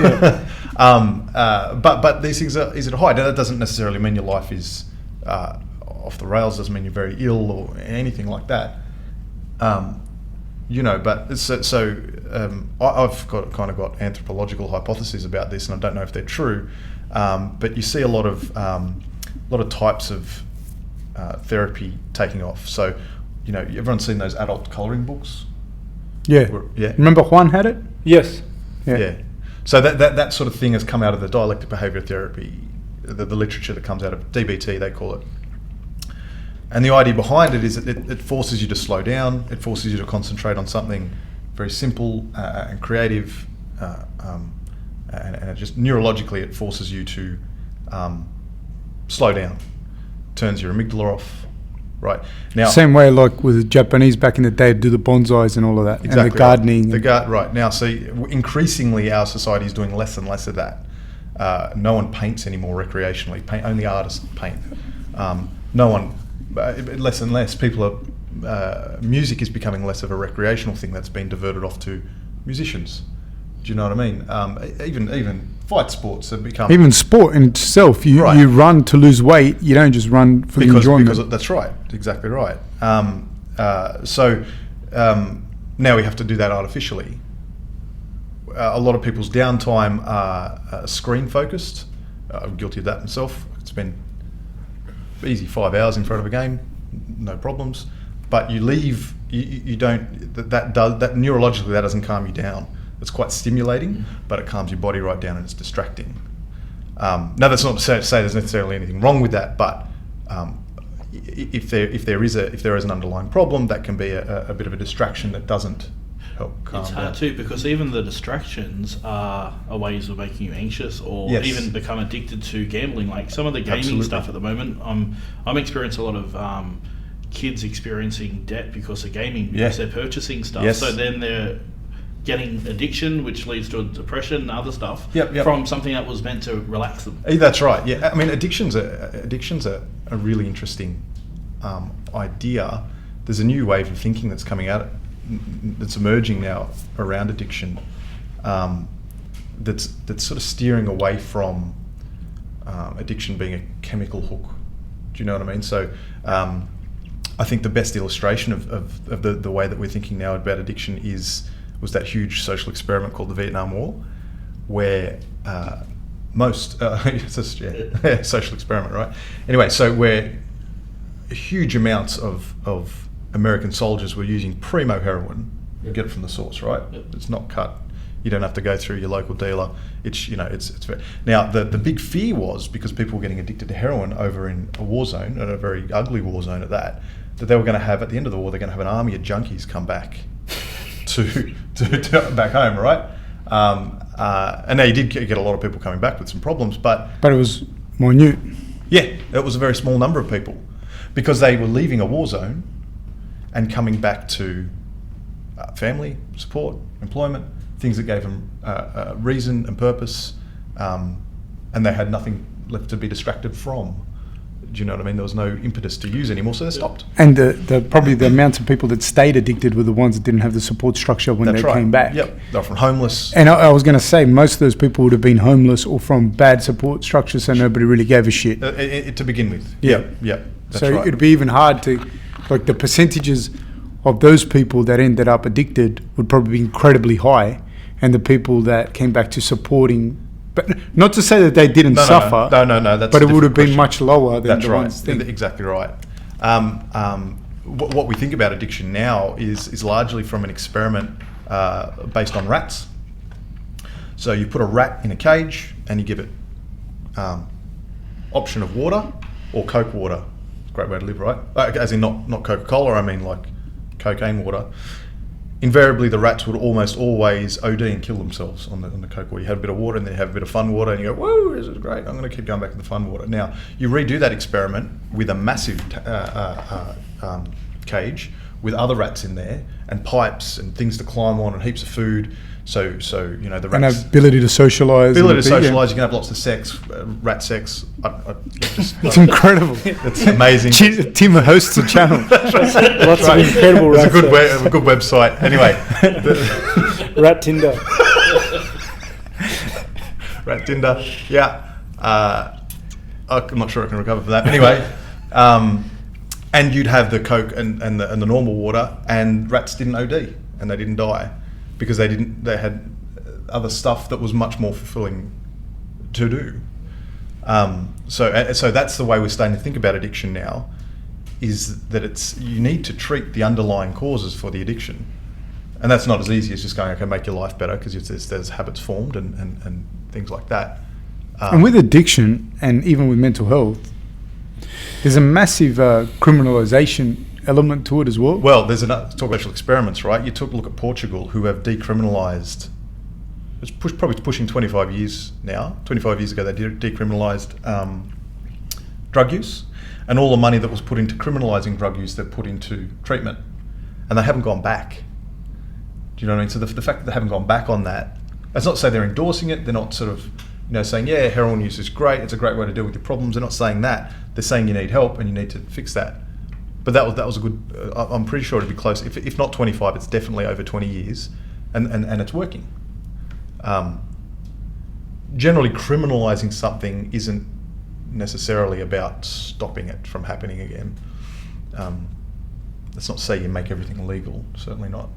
Yeah. But these things are easy to hide. Now, that doesn't necessarily mean your life is off the rails. Doesn't mean you're very ill or anything like that. But I've got anthropological hypotheses about this, and I don't know if they're true. But you see a lot of types of therapy taking off. So, everyone's seen those adult colouring books. Yeah. Remember Juan had it? Yes. Yeah. So that sort of thing has come out of the dialectic behaviour therapy, the literature that comes out of DBT, they call it. And the idea behind it is that it forces you to slow down. It forces you to concentrate on something very simple and creative, and it just neurologically it forces you to slow down, turns your amygdala off. Right now, same way like with Japanese back in the day, do the bonsais and all of that, exactly, and the gardening. Right now, see, increasingly our society is doing less and less of that. No one paints anymore recreationally. Only artists paint. No one. Less and less people are. Music is becoming less of a recreational thing that's been diverted off to musicians. Do you know what I mean? Even fight sports have become. Even sport in itself, you run to lose weight. You don't just run for the enjoyment. Because that's right, exactly right. So now we have to do that artificially. A lot of people's downtime are screen focused. I'm guilty of that myself. It's been easy 5 hours in front of a game, no problems. But you leave, you don't. That neurologically that doesn't calm you down. It's quite stimulating, but it calms your body right down and it's distracting. Now that's not to say there's necessarily anything wrong with that, but if there is an underlying problem, that can be a bit of a distraction that doesn't help calm down. It's hard too because even the distractions are ways of making you anxious or even become addicted to gambling. Like some of the gaming stuff at the moment, I'm experiencing a lot of kids experiencing debt because of gaming because they're purchasing stuff. Yes. So then they're getting addiction, which leads to depression and other stuff from something that was meant to relax them. That's right. Yeah, I mean, addictions are a really interesting idea. There's a new wave of thinking that's coming out, that's emerging now around addiction. That's sort of steering away from addiction being a chemical hook. Do you know what I mean? So, I think the best illustration of the way that we're thinking now about addiction was that huge social experiment called the Vietnam War, where social experiment, right? Anyway, so where huge amounts of American soldiers were using primo heroin. You get it from the source, right? It's not cut You don't have to go through your local dealer. It's very, now the big fear was, because people were getting addicted to heroin over in a war zone, and a very ugly war zone at that they were going to have, at the end of the war, they're going to have an army of junkies come back to back home, right? And they did get a lot of people coming back with some problems, but it was minute. Yeah, it was a very small number of people, because they were leaving a war zone and coming back to family, support, employment, things that gave them reason and purpose, and they had nothing left to be distracted from. Do you know what I mean? There was no impetus to use anymore, so they stopped. And probably the amount of people that stayed addicted were the ones that didn't have the support structure when That's they right. came back. Yep, they're often homeless. And I was going to say, most of those people would have been homeless or from bad support structures, so nobody really gave a shit. To begin with. Yeah. Yeah, that's so right. it'd be even hard to, like, the percentages of those people that ended up addicted would probably be incredibly high, and the people that came back to supporting, but not to say that they didn't suffer. No. That's but it would have been question. much lower than That's the right. ones think. Exactly right. What we think about addiction now is largely from an experiment based on rats. So you put a rat in a cage and you give it option of water or Coke water. Great way to live, right? As in not Coca-Cola, I mean like cocaine water. Invariably, the rats would almost always OD and kill themselves on the Coke water. You have a bit of water and then you have a bit of fun water and you go, whoa, this is great, I'm going to keep going back to the fun water. Now, you redo that experiment with a massive cage with other rats in there and pipes and things to climb on and heaps of food. So the rats... And ability to socialise. You can have lots of sex, rat sex. It's incredible. It's amazing. Tim hosts a channel. Lots of incredible It's rat a good website. Anyway. Rat Tinder. Rat Tinder, yeah. I'm not sure I can recover from that. Anyway, and you'd have the Coke and the normal water, and rats didn't OD and they didn't die because they had other stuff that was much more fulfilling to do. So that's the way we're starting to think about addiction now, is that you need to treat the underlying causes for the addiction. And that's not as easy as just going, okay, make your life better, because there's habits formed and things like that. And with addiction, and even with mental health, there's a massive criminalisation element to it as well. Well, there's talk about actual experiments, right? You took a look at Portugal, who have decriminalised, it's probably pushing 25 years now. 25 years ago, they decriminalised drug use, and all the money that was put into criminalising drug use, they're put into treatment, and they haven't gone back. Do you know what I mean? So the fact that they haven't gone back on that, that's not to say they're endorsing it. They're not sort of, saying, yeah, heroin use is great, it's a great way to deal with your problems. They're not saying that. They're saying you need help and you need to fix that. But that was a good, I'm pretty sure it'd be close. If not 25, it's definitely over 20 years, and it's working. Generally, criminalising something isn't necessarily about stopping it from happening again. That's not to say you make everything illegal, certainly not.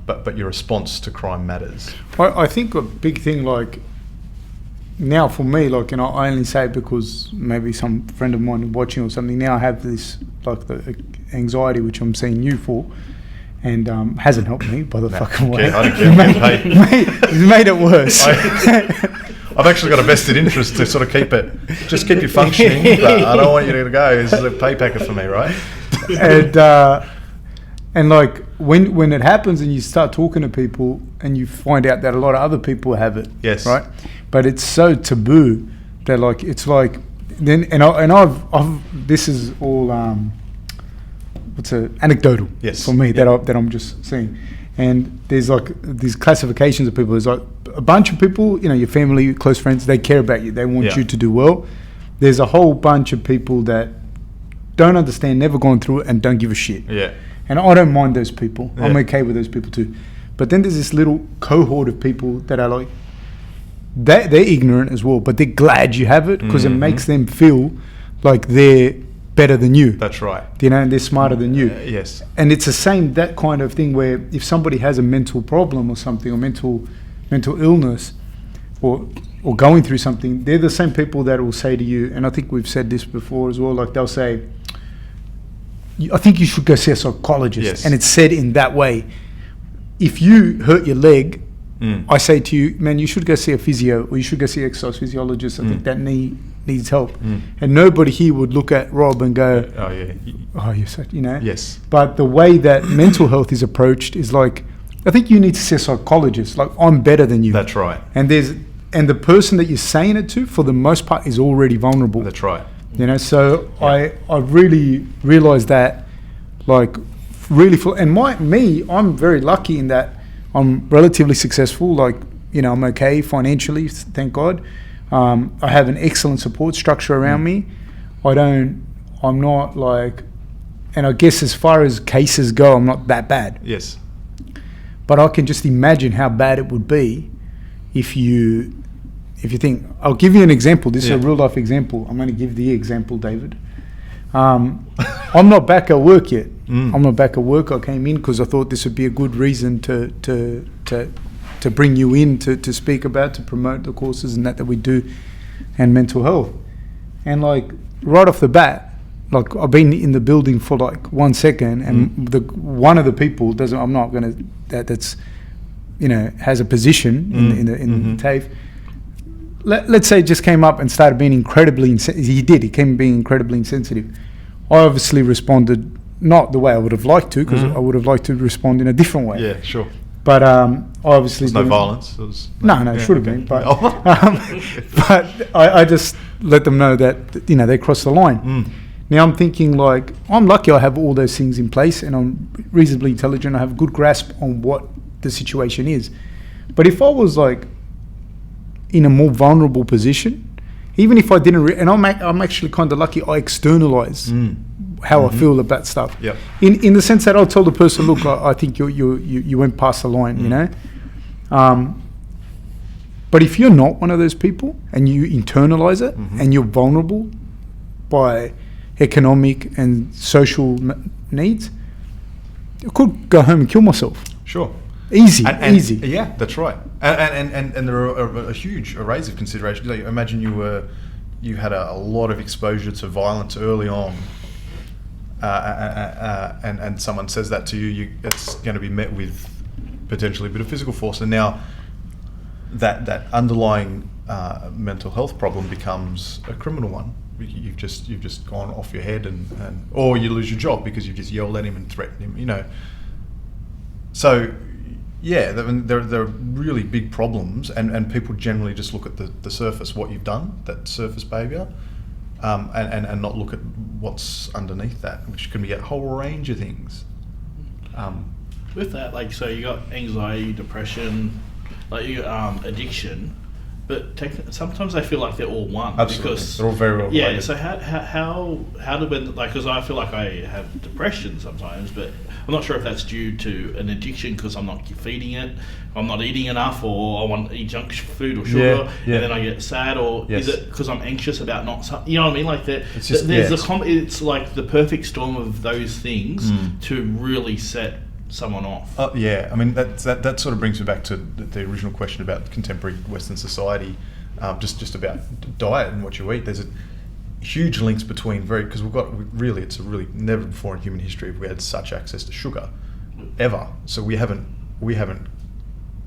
But your response to crime matters. I think a big thing, like, now for me, like, I only say it because maybe some friend of mine watching or something. Now I have this, like, the anxiety, which I'm seeing you for, and hasn't helped me, by the fucking way. I don't care. I'm getting paid. It's made it worse. I've actually got a vested interest to sort of keep you functioning, but I don't want you to go. This is a pay packet for me, right? And like when it happens and you start talking to people and you find out that a lot of other people have it, yes, right? But it's so taboo that, like, it's like then I've this is all anecdotal, yes, for me, that I'm just seeing. And there's like these classifications of people. There's like a bunch of people, your family, your close friends, they care about you, they want you to do well. There's a whole bunch of people that don't understand, never gone through it, and don't give a shit. Yeah. And I don't mind those people. Yeah. I'm okay with those people too. But then there's this little cohort of people that are like, they're ignorant as well, but they're glad you have it because it makes them feel like they're better than you. That's right. And they're smarter than you. Yes. And it's the same, that kind of thing, where if somebody has a mental problem or something, or mental illness, or going through something, they're the same people that will say to you, and I think we've said this before as well, like they'll say, I think you should go see a psychologist. Yes. And it's said in that way. If you hurt your leg I say to you, man, you should go see a physio, or you should go see an exercise physiologist. I think that needs help. And nobody here would look at Rob and go, oh, you're so, you know. Yes. But the way that mental health is approached is like, I think you need to see a psychologist. Like, I'm better than you. That's right. And the person that you're saying it to, for the most part, is already vulnerable. That's right. You know, so I really realised that, like, really full. And I'm very lucky in that I'm relatively successful. Like, you know, I'm okay financially, thank God. I have an excellent support structure around me. I'm not like, and I guess as far as cases go, I'm not that bad. Yes. But I can just imagine how bad it would be if you think, I'll give you an example. This is a real life example. I'm going to give the example, David. I'm not back at work yet. I'm not back at work. I came in because I thought this would be a good reason to bring you in to speak about, to promote the courses and that we do, and mental health. And like right off the bat, like I've been in the building for like 1 second, and one of the people that's you know, has a position in the TAFE. Let's say just came up and started being incredibly insensitive. He came being incredibly insensitive. I obviously responded not the way I would have liked to, because I would have liked to respond in a different way. Yeah, sure. But obviously... There's no violence? It should have been. But, but I just let them know that, you know, they crossed the line. Now I'm thinking, like, I'm lucky I have all those things in place, and I'm reasonably intelligent. I have a good grasp on what the situation is. But if I was like in a more vulnerable position, even if I didn't, and I'm actually kind of lucky, I externalize how I feel about stuff. Yep. In the sense that I'll tell the person, look, I think you went past the line, you know. But if you're not one of those people and you internalize it and you're vulnerable by economic and social needs, I could go home and kill myself. Sure. Easy. Yeah, that's right. And there are a huge arrays of considerations. Like, imagine you had a lot of exposure to violence early on, and someone says that to you, it's going to be met with potentially a bit of physical force. And now that underlying mental health problem becomes a criminal one. You've just gone off your head, and or you lose your job because you've just yelled at him and threatened him. You know. So. Yeah, there are really big problems, and people generally just look at the surface, what you've done, that surface behaviour, and not look at what's underneath that, which can be a whole range of things. With that, like, so you got anxiety, depression, like you addiction, but sometimes I feel like they're all one. Absolutely, because they're all very well related. Yeah. So how do when, like, because I feel like I have depression sometimes, but I'm not sure if that's due to an addiction because I'm not feeding it, I'm not eating enough, or I want to eat junk food or sugar, and then I get sad, or is it because I'm anxious about not, you know what I mean? Like it's like the perfect storm of those things to really set someone off. Yeah, I mean that sort of brings me back to the original question about contemporary Western society, just about diet and what you eat. There's a huge links between because it's a really never before in human history have we had such access to sugar ever. So we haven't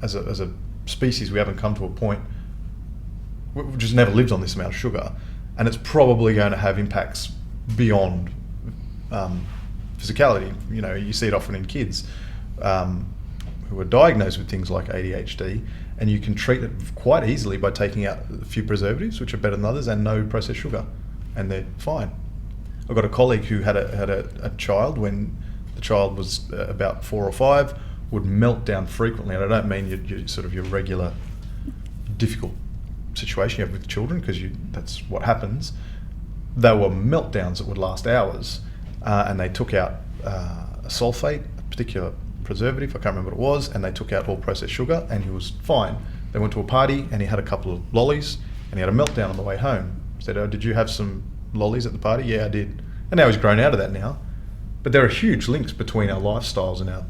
as a species, we haven't come to a point, we've just never lived on this amount of sugar, and it's probably going to have impacts beyond physicality. You know, you see it often in kids who are diagnosed with things like ADHD, and you can treat it quite easily by taking out a few preservatives, which are better than others, and no processed sugar, and they're fine. I've got a colleague who had a child when the child was about 4 or 5, would melt down frequently, and I don't mean your regular difficult situation you have with children, because that's what happens. They were meltdowns that would last hours, and they took out a sulfate, a particular preservative, I can't remember what it was, and they took out all processed sugar, and he was fine. They went to a party, and he had a couple of lollies, and he had a meltdown on the way home. Said, "Oh, did you have some lollies at the party?" "Yeah, I did." And now he's grown out of that now. But there are huge links between our lifestyles and our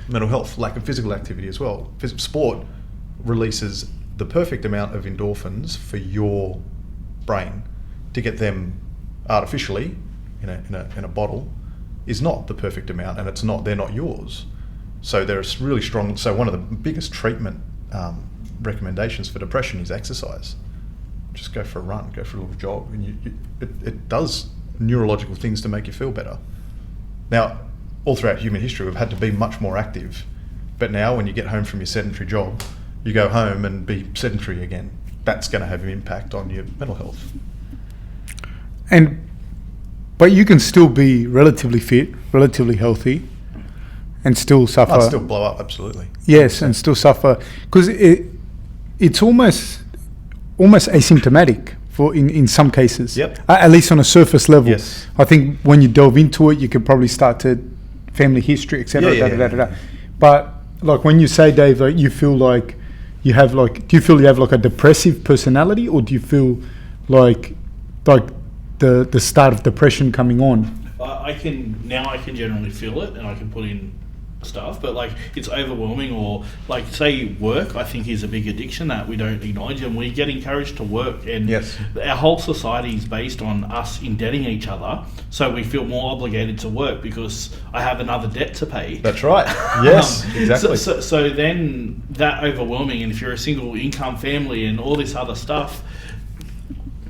mental health, lack of physical activity as well. Sport releases the perfect amount of endorphins for your brain. To get them artificially in a bottle is not the perfect amount, and they're not yours. So there's really strong. So one of the biggest treatment recommendations for depression is exercise. Just go for a run, go for a little jog, and it does neurological things to make you feel better. Now, all throughout human history, we've had to be much more active, but now when you get home from your sedentary job, you go home and be sedentary again. That's going to have an impact on your mental health. But you can still be relatively fit, relatively healthy, and still suffer. I'd still blow up, absolutely. Yes, and still suffer, because it's almost asymptomatic in some cases. Yep. At least on a surface level. Yes. I think when you delve into it, you could probably start to family history, etc. Yeah. But like when you say, Dave, like you feel like do you feel you have like a depressive personality, or do you feel like the start of depression coming on? I can generally feel it, and I can put in stuff, but like it's overwhelming. Or like say work, I think is a big addiction that we don't acknowledge, and we get encouraged to work, and yes, our whole society is based on us indebting each other, so we feel more obligated to work because I have another debt to pay. That's right. Yes, exactly. So then that overwhelming, and if you're a single income family and all this other stuff,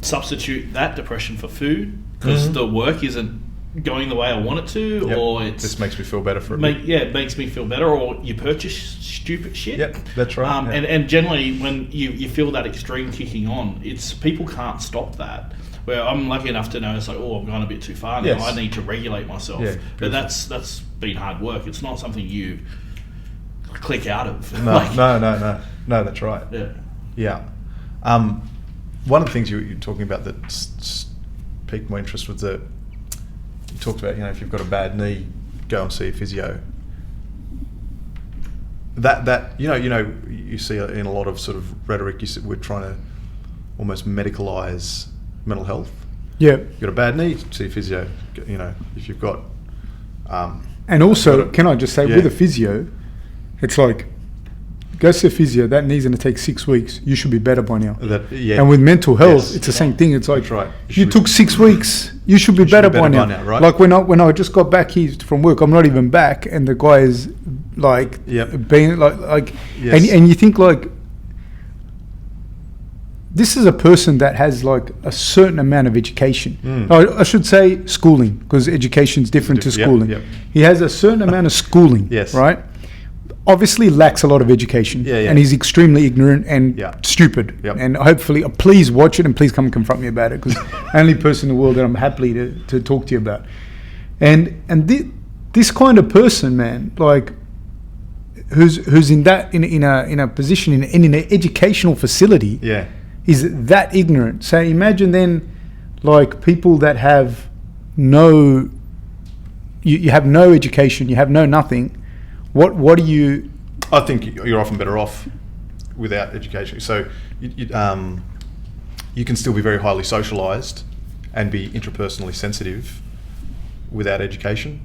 substitute that depression for food because the work isn't going the way I want it to, or this makes me feel better for it makes me feel better, or you purchase stupid shit. Yep, that's right. And generally when you feel that extreme kicking on, it's people can't stop that. Where I'm lucky enough to know it's like, oh, I've gone a bit too far now. Yes. I need to regulate myself. Yeah, but that's been hard work. It's not something you click out of. No, that's right. Yeah. One of the things you're talking about that piqued my interest was that you talked about, if you've got a bad knee, go and see a physio. That you see in a lot of sort of rhetoric, we're trying to almost medicalize mental health. Yeah. You've got a bad knee, see a physio. If you've got and also, can I just say, with a physio, it's like, go see a physio, that knee's going to take 6 weeks. You should be better by now. And with mental health, it's the same thing. It's like, that's right. You took 6 weeks. You should be better by now. Right? Like when I just got back here from work, I'm not even back, and the guy is like being like, and you think like, this is a person that has like a certain amount of education. I should say schooling, because education is different to schooling. He has a certain amount of schooling, right? Obviously lacks a lot of education, and he's extremely ignorant and stupid. And hopefully, please watch it and please come and confront me about it, because only person in the world that I'm happy to talk to you about. And this kind of person, man, like who's in a position in an educational facility, is that ignorant. So imagine then, like people that have you have no education, you have nothing. What do you? I think you're often better off without education. So you can still be very highly socialised and be interpersonally sensitive without education.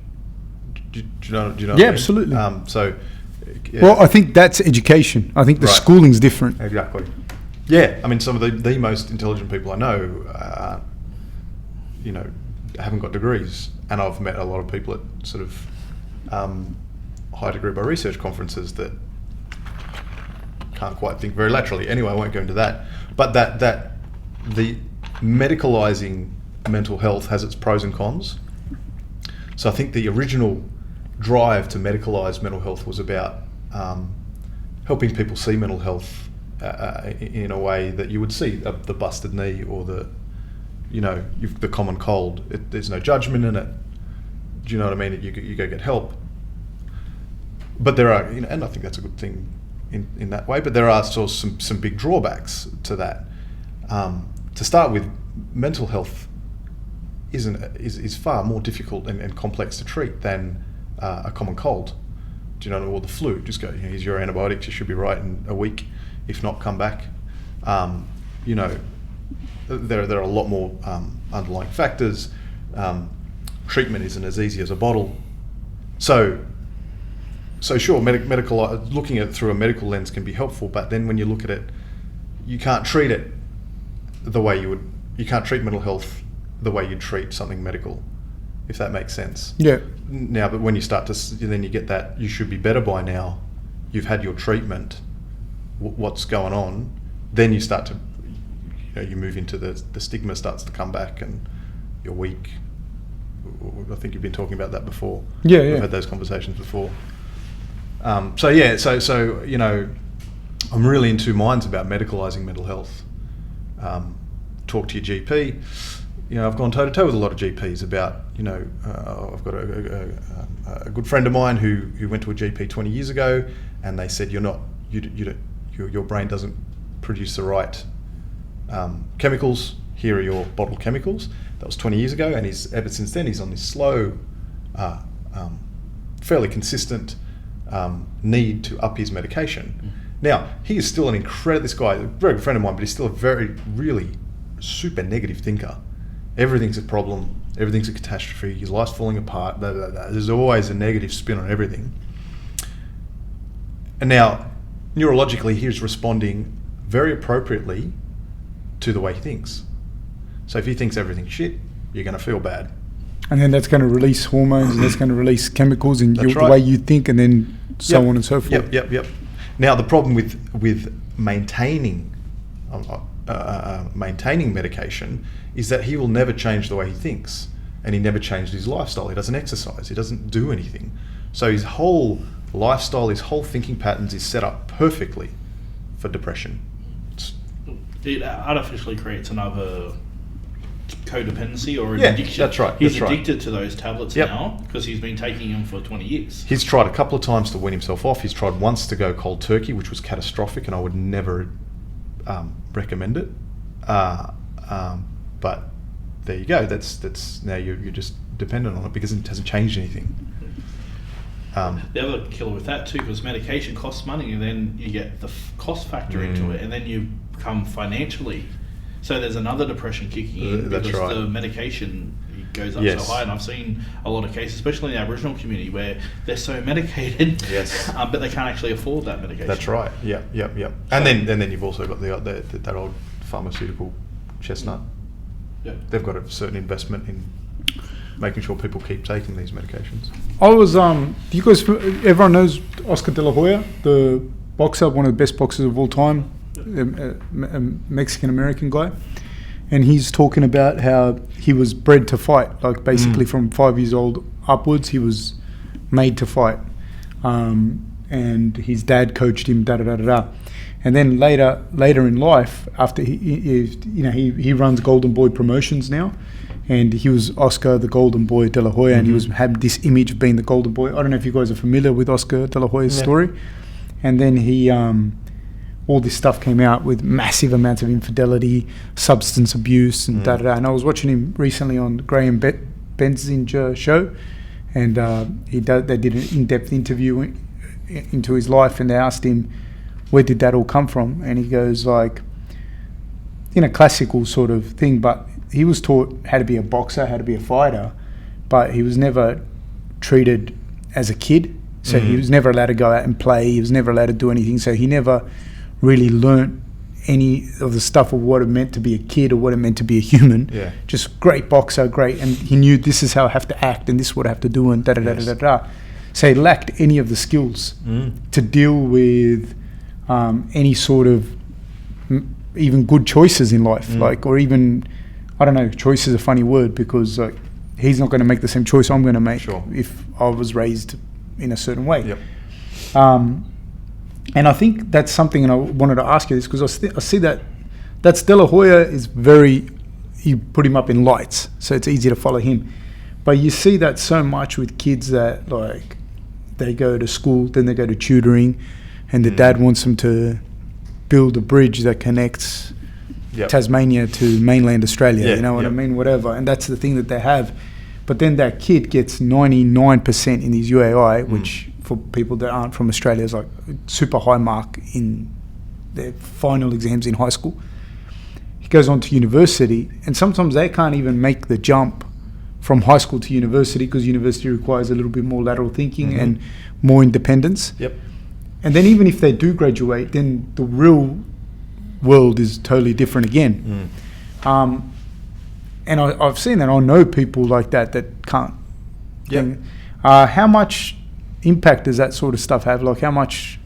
Do you know? Yeah, absolutely. Well, I think that's education. I think the schooling's different. Exactly. Yeah, I mean, some of the most intelligent people I know, haven't got degrees, and I've met a lot of people at sort of high degree by research conferences that can't quite think very laterally. Anyway, I won't go into that. But that the medicalizing mental health has its pros and cons. So I think the original drive to medicalize mental health was about helping people see mental health in a way that you would see the busted knee or the common cold. There's no judgment in it. Do you know what I mean? You go get help. But there are, and I think that's a good thing in that way. But there are sort of some big drawbacks to that. To start with, mental health is far more difficult and complex to treat than a common cold. Do you know, or the flu? Just go, here's your antibiotics. You should be right in a week. If not, come back. There are a lot more underlying factors. Treatment isn't as easy as a bottle. So sure, medical looking at it through a medical lens can be helpful, but then when you look at it, you can't treat it the way you can't treat mental health the way you'd treat something medical, if that makes sense. Yeah. Now, but when you start to, then you get that, you should be better by now, you've had your treatment, what's going on, then you start to, you move into the stigma starts to come back and you're weak. I think you've been talking about that before. Yeah. We've had those conversations before. So I'm really in two minds about medicalising mental health. Talk to your GP. I've gone toe to toe with a lot of GPs about, I've got a good friend of mine who went to a GP 20 years ago, and they said your brain doesn't produce the right chemicals. Here are your bottled chemicals. That was 20 years ago, and ever since then he's on this slow, fairly consistent need to up his medication. Now, he is still this guy, a very good friend of mine, but he's still a really super negative thinker. Everything's a problem, everything's a catastrophe, his life's falling apart, blah, blah, blah. There's always a negative spin on everything. And now, neurologically, he's responding very appropriately to the way he thinks. So if he thinks everything's shit, you're going to feel bad. And then that's going to release hormones, and that's going to release chemicals in That's the right. way you think, and then so on and so forth. Yep. Now, the problem with maintaining medication is that he will never change the way he thinks, and he never changed his lifestyle. He doesn't exercise. He doesn't do anything. So his whole lifestyle, his whole thinking patterns is set up perfectly for depression. It artificially creates another codependency or an Yeah, addiction. that's right, He's that's right. addicted to those tablets now because he's been taking them for 20 years. He's tried a couple of times to wean himself off. He's tried once to go cold turkey, which was catastrophic, and I would never recommend it. But there you go. That's now you're just dependent on it because it hasn't changed anything. The other killer with that too, because medication costs money, and then you get the cost factor into it, and then you become financially. So there's another depression kicking in That's because right. the medication goes up Yes. so high. And I've seen a lot of cases, especially in the Aboriginal community, where they're so medicated, Yes. but they can't actually afford that medication. That's right. Yep. And then you've also got that old pharmaceutical chestnut. Yeah. They've got a certain investment in making sure people keep taking these medications. I was, do you guys, everyone knows Oscar De La Hoya, the boxer, one of the best boxers of all time, a Mexican-American guy. And he's talking about how he was bred to fight, like basically from 5 years old upwards, he was made to fight. And his dad coached him, da-da-da-da-da. And then later in life, after he runs Golden Boy Promotions now, and he was Oscar the Golden Boy De La Hoya, and he had this image of being the Golden Boy. I don't know if you guys are familiar with Oscar De La Hoya's story. And then he, all this stuff came out with massive amounts of infidelity, substance abuse, and da-da-da. And I was watching him recently on Graham Benzinger's show, and they did an in-depth interview into his life, and they asked him, where did that all come from? And he goes like, in a classical sort of thing, but he was taught how to be a boxer, how to be a fighter, but he was never treated as a kid. So he was never allowed to go out and play. He was never allowed to do anything. So he never really learnt any of the stuff of what it meant to be a kid or what it meant to be a human. Yeah. Just great boxer, great. And he knew this is how I have to act and this is what I have to do and da-da-da-da-da-da. So he lacked any of the skills to deal with any sort of even good choices in life. Like, or even, I don't know, choice is a funny word because he's not going to make the same choice I'm going to make if I was raised in a certain way. Yep. And I think that's something, and I wanted to ask you this because I see that De La Hoya is you put him up in lights, so it's easy to follow him. But you see that so much with kids that like they go to school, then they go to tutoring, and the dad wants them to build a bridge that connects Tasmania to mainland Australia, you know what I mean? Whatever. And that's the thing that they have. But then that kid gets 99% in his UAI, which for people that aren't from Australia is like a super high mark in their final exams in high school. He goes on to university, and sometimes they can't even make the jump from high school to university because university requires a little bit more lateral thinking and more independence. Yep. And then even if they do graduate, then the real world is totally different again. And I've seen that. I know people like that can't. Yep. How much impact does that sort of stuff have? Like how much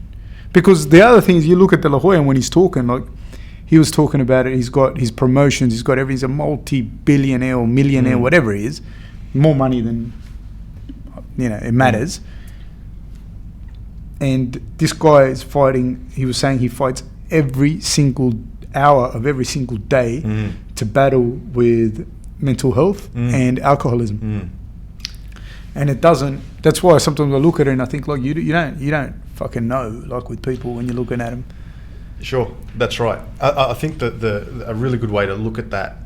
Because the other thing is, you look at De La Hoya and when he's talking, like, he was talking about it, he's got his promotions, he's got everything, he's a multi-billionaire or millionaire, whatever he is, more money than, it matters. And this guy is fighting, he was saying he fights every single hour of every single day to battle with mental health and alcoholism. And it doesn't, that's why sometimes I look at it and I think, like, you don't fucking know, like, with people when you're looking at them. Sure, that's right. I think that a really good way to look at that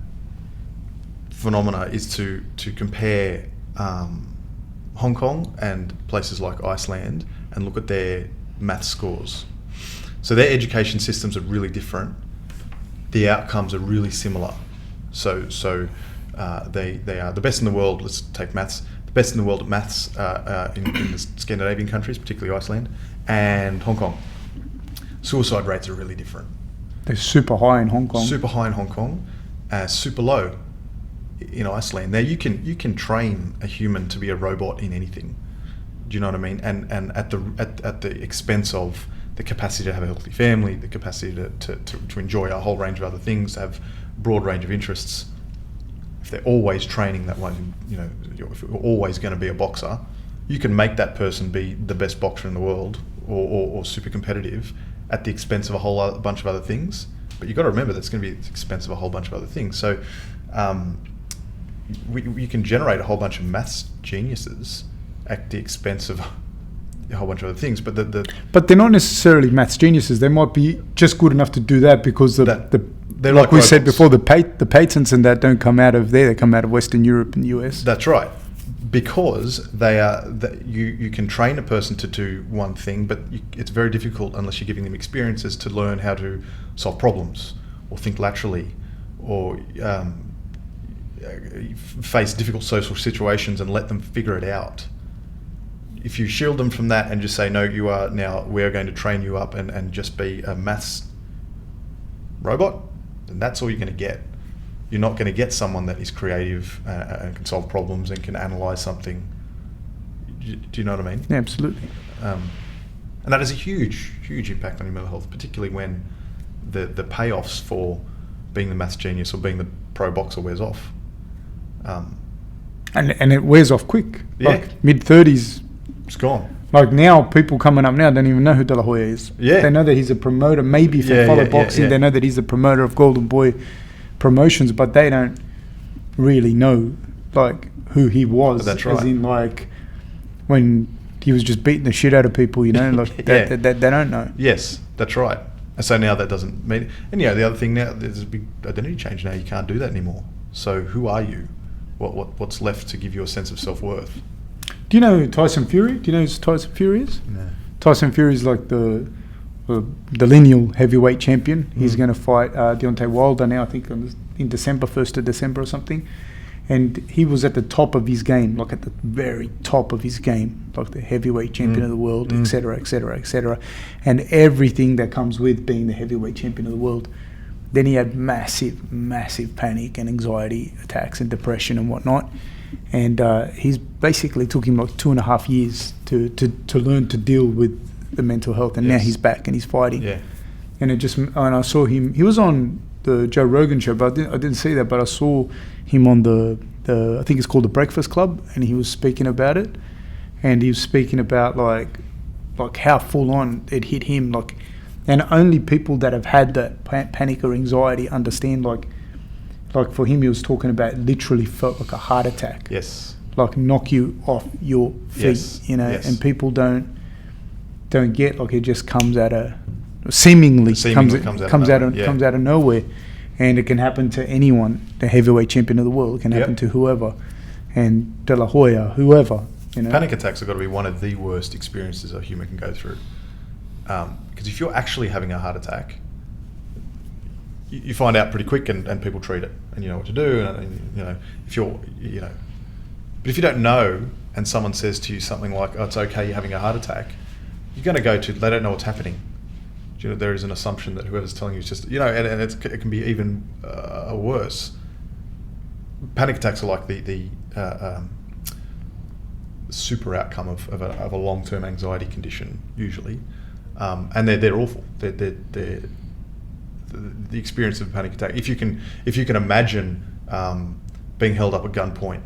phenomena is to compare Hong Kong and places like Iceland and look at their math scores. So their education systems are really different. The outcomes are really similar. So they are the best in the world. Let's take maths. The best in the world at maths in the Scandinavian countries, particularly Iceland and Hong Kong. Suicide rates are really different. They're super high in Hong Kong. Super high in Hong Kong, super low in Iceland. Now you can train a human to be a robot in anything. Do you know what I mean? And at the expense of the capacity to have a healthy family, the capacity to enjoy a whole range of other things, to have a broad range of interests. If they're always training that one, if you're always going to be a boxer, you can make that person be the best boxer in the world or super competitive at the expense of a whole bunch of other things. But you've got to remember that's going to be at the expense of a whole bunch of other things. So you can generate a whole bunch of maths geniuses at the expense of a whole bunch of other things. But but they're not necessarily maths geniuses. They might be just good enough to do that because they're like we said before, the patents and that don't come out of there. They come out of Western Europe and the US. That's right. Because they are, you can train a person to do one thing, but it's very difficult unless you're giving them experiences to learn how to solve problems or think laterally or face difficult social situations and let them figure it out. If you shield them from that and just say, no, we're going to train you up and just be a maths robot, then that's all you're going to get. You're not going to get someone that is creative and can solve problems and can analyse something. Do you know what I mean? Yeah, absolutely. And that has a huge, huge impact on your mental health, particularly when the payoffs for being the maths genius or being the pro boxer wears off. And it wears off quick. Yeah. Like mid-30s. It's gone. Like now, people coming up now don't even know who De La Hoya is. Yeah. They know that he's a promoter. Maybe if they follow boxing, they know that he's a promoter of Golden Boy promotions, but they don't really know like who he was. That's right. As in, like, when he was just beating the shit out of people, like they don't know. Yes, that's right. And so now that doesn't mean, and the other thing now, there's a big identity change now. You can't do that anymore. So who are you? What's left to give you a sense of self-worth? Do you know Tyson Fury? Do you know who Tyson Fury is? No. Tyson Fury is like the lineal heavyweight champion. He's going to fight Deontay Wilder now, I think in December, 1st of December or something. And he was at the top of his game, like at the very top of his game, like the heavyweight champion of the world, etc., etc., etc. And everything that comes with being the heavyweight champion of the world. Then he had massive, massive panic and anxiety attacks and depression and whatnot. And he's basically took him like 2.5 years to learn to deal with the mental health, and now he's back and he's fighting. Yeah. And I saw him. He was on the Joe Rogan show, but I didn't see that. But I saw him on the I think it's called the Breakfast Club, and he was speaking about it, and he was speaking about like how full on it hit him. Like, and only people that have had that panic or anxiety understand. Like for him, he was talking about it literally felt like a heart attack. Yes. Like knock you off your feet, yes. And people don't get, like, it just comes out of seemingly comes out of nowhere, and it can happen to anyone. The heavyweight champion of the world, it can happen to whoever, and De La Hoya, whoever. Panic attacks have got to be one of the worst experiences a human can go through, because if you're actually having a heart attack, you find out pretty quick, and people treat it, and you know what to do, and if you're but if you don't know, and someone says to you something like, "Oh, it's okay, you're having a heart attack," you're going to go to, they don't know what's happening. There is an assumption that whoever's telling you is just, and it can be even worse. Panic attacks are like the super outcome of a long-term anxiety condition, usually. and they're awful. They're the experience of a panic attack. If you can imagine being held up at gunpoint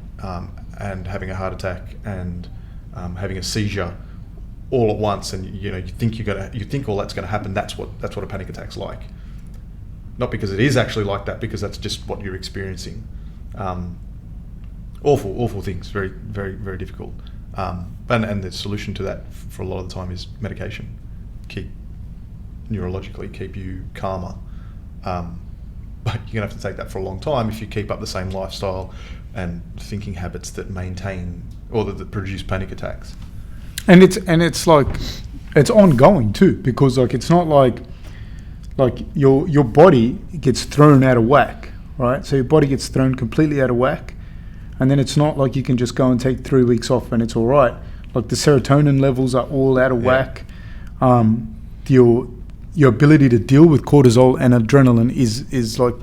and having a heart attack and having a seizure all at once, and you think all that's going to happen. That's what a panic attack's like. Not because it is actually like that, because that's just what you're experiencing. Awful things. Very, very, very difficult. And the solution to that for a lot of the time is medication. Neurologically keep you calmer. But you're gonna have to take that for a long time if you keep up the same lifestyle and thinking habits that maintain or that produce panic attacks. And it's like it's ongoing too, because like it's not like your body gets thrown out of whack, right? So your body gets thrown completely out of whack, and then it's not like you can just go and take 3 weeks off and it's all right. Like the serotonin levels are all out of whack. Your ability to deal with cortisol and adrenaline is like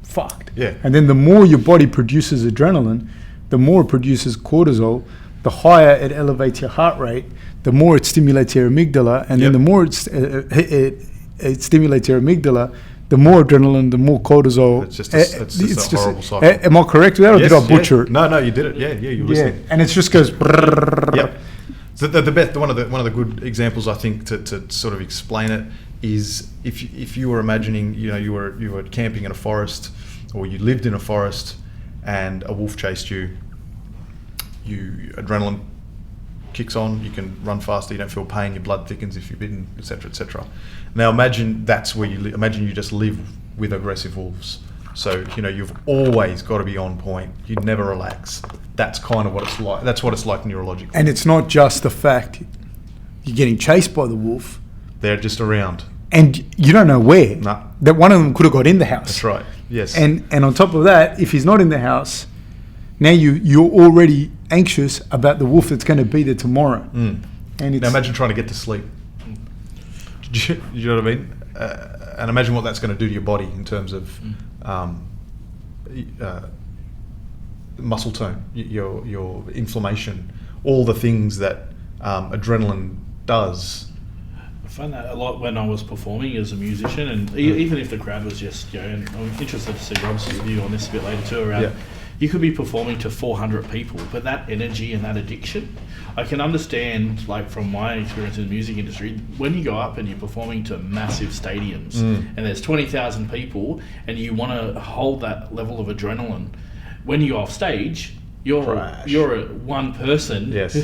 fucked. Yeah. And then the more your body produces adrenaline, the more it produces cortisol, the higher it elevates your heart rate, the more it stimulates your amygdala, and then the more it stimulates your amygdala, the more adrenaline, the more cortisol. It's just a horrible cycle. Am I correct with that, or did I butcher it? No, you did it. Yeah, you were listening. And it just goes. Yep. So the best, one of the good examples I think to sort of explain it is if you were imagining, you were camping in a forest, or you lived in a forest, and a wolf chased you. Adrenaline kicks on. You can run faster. You don't feel pain. Your blood thickens if you're bitten, etc., etc. Now imagine that's where you live. Imagine you just live with aggressive wolves. So you've always got to be on point. You'd never relax. That's kind of what it's like. That's what it's like neurologically. And it's not just the fact you're getting chased by the wolf. They're just around. And you don't know where. No. That one of them could have got in the house. That's right. Yes. And on top of that, if he's not in the house, now you're already anxious about the wolf that's going to be there tomorrow. And it's, now imagine trying to get to sleep. Do you know what I mean? And imagine what that's going to do to your body in terms of muscle tone, your inflammation, all the things that adrenaline does. I find that a lot when I was performing as a musician, and even if the crowd was just, and I'm interested to see Rob's view on this a bit later too, around you could be performing to 400 people, but that energy and that addiction, I can understand, like from my experience in the music industry, when you go up and you're performing to massive stadiums and there's 20,000 people and you want to hold that level of adrenaline, when you go off stage, you're a one person, yes,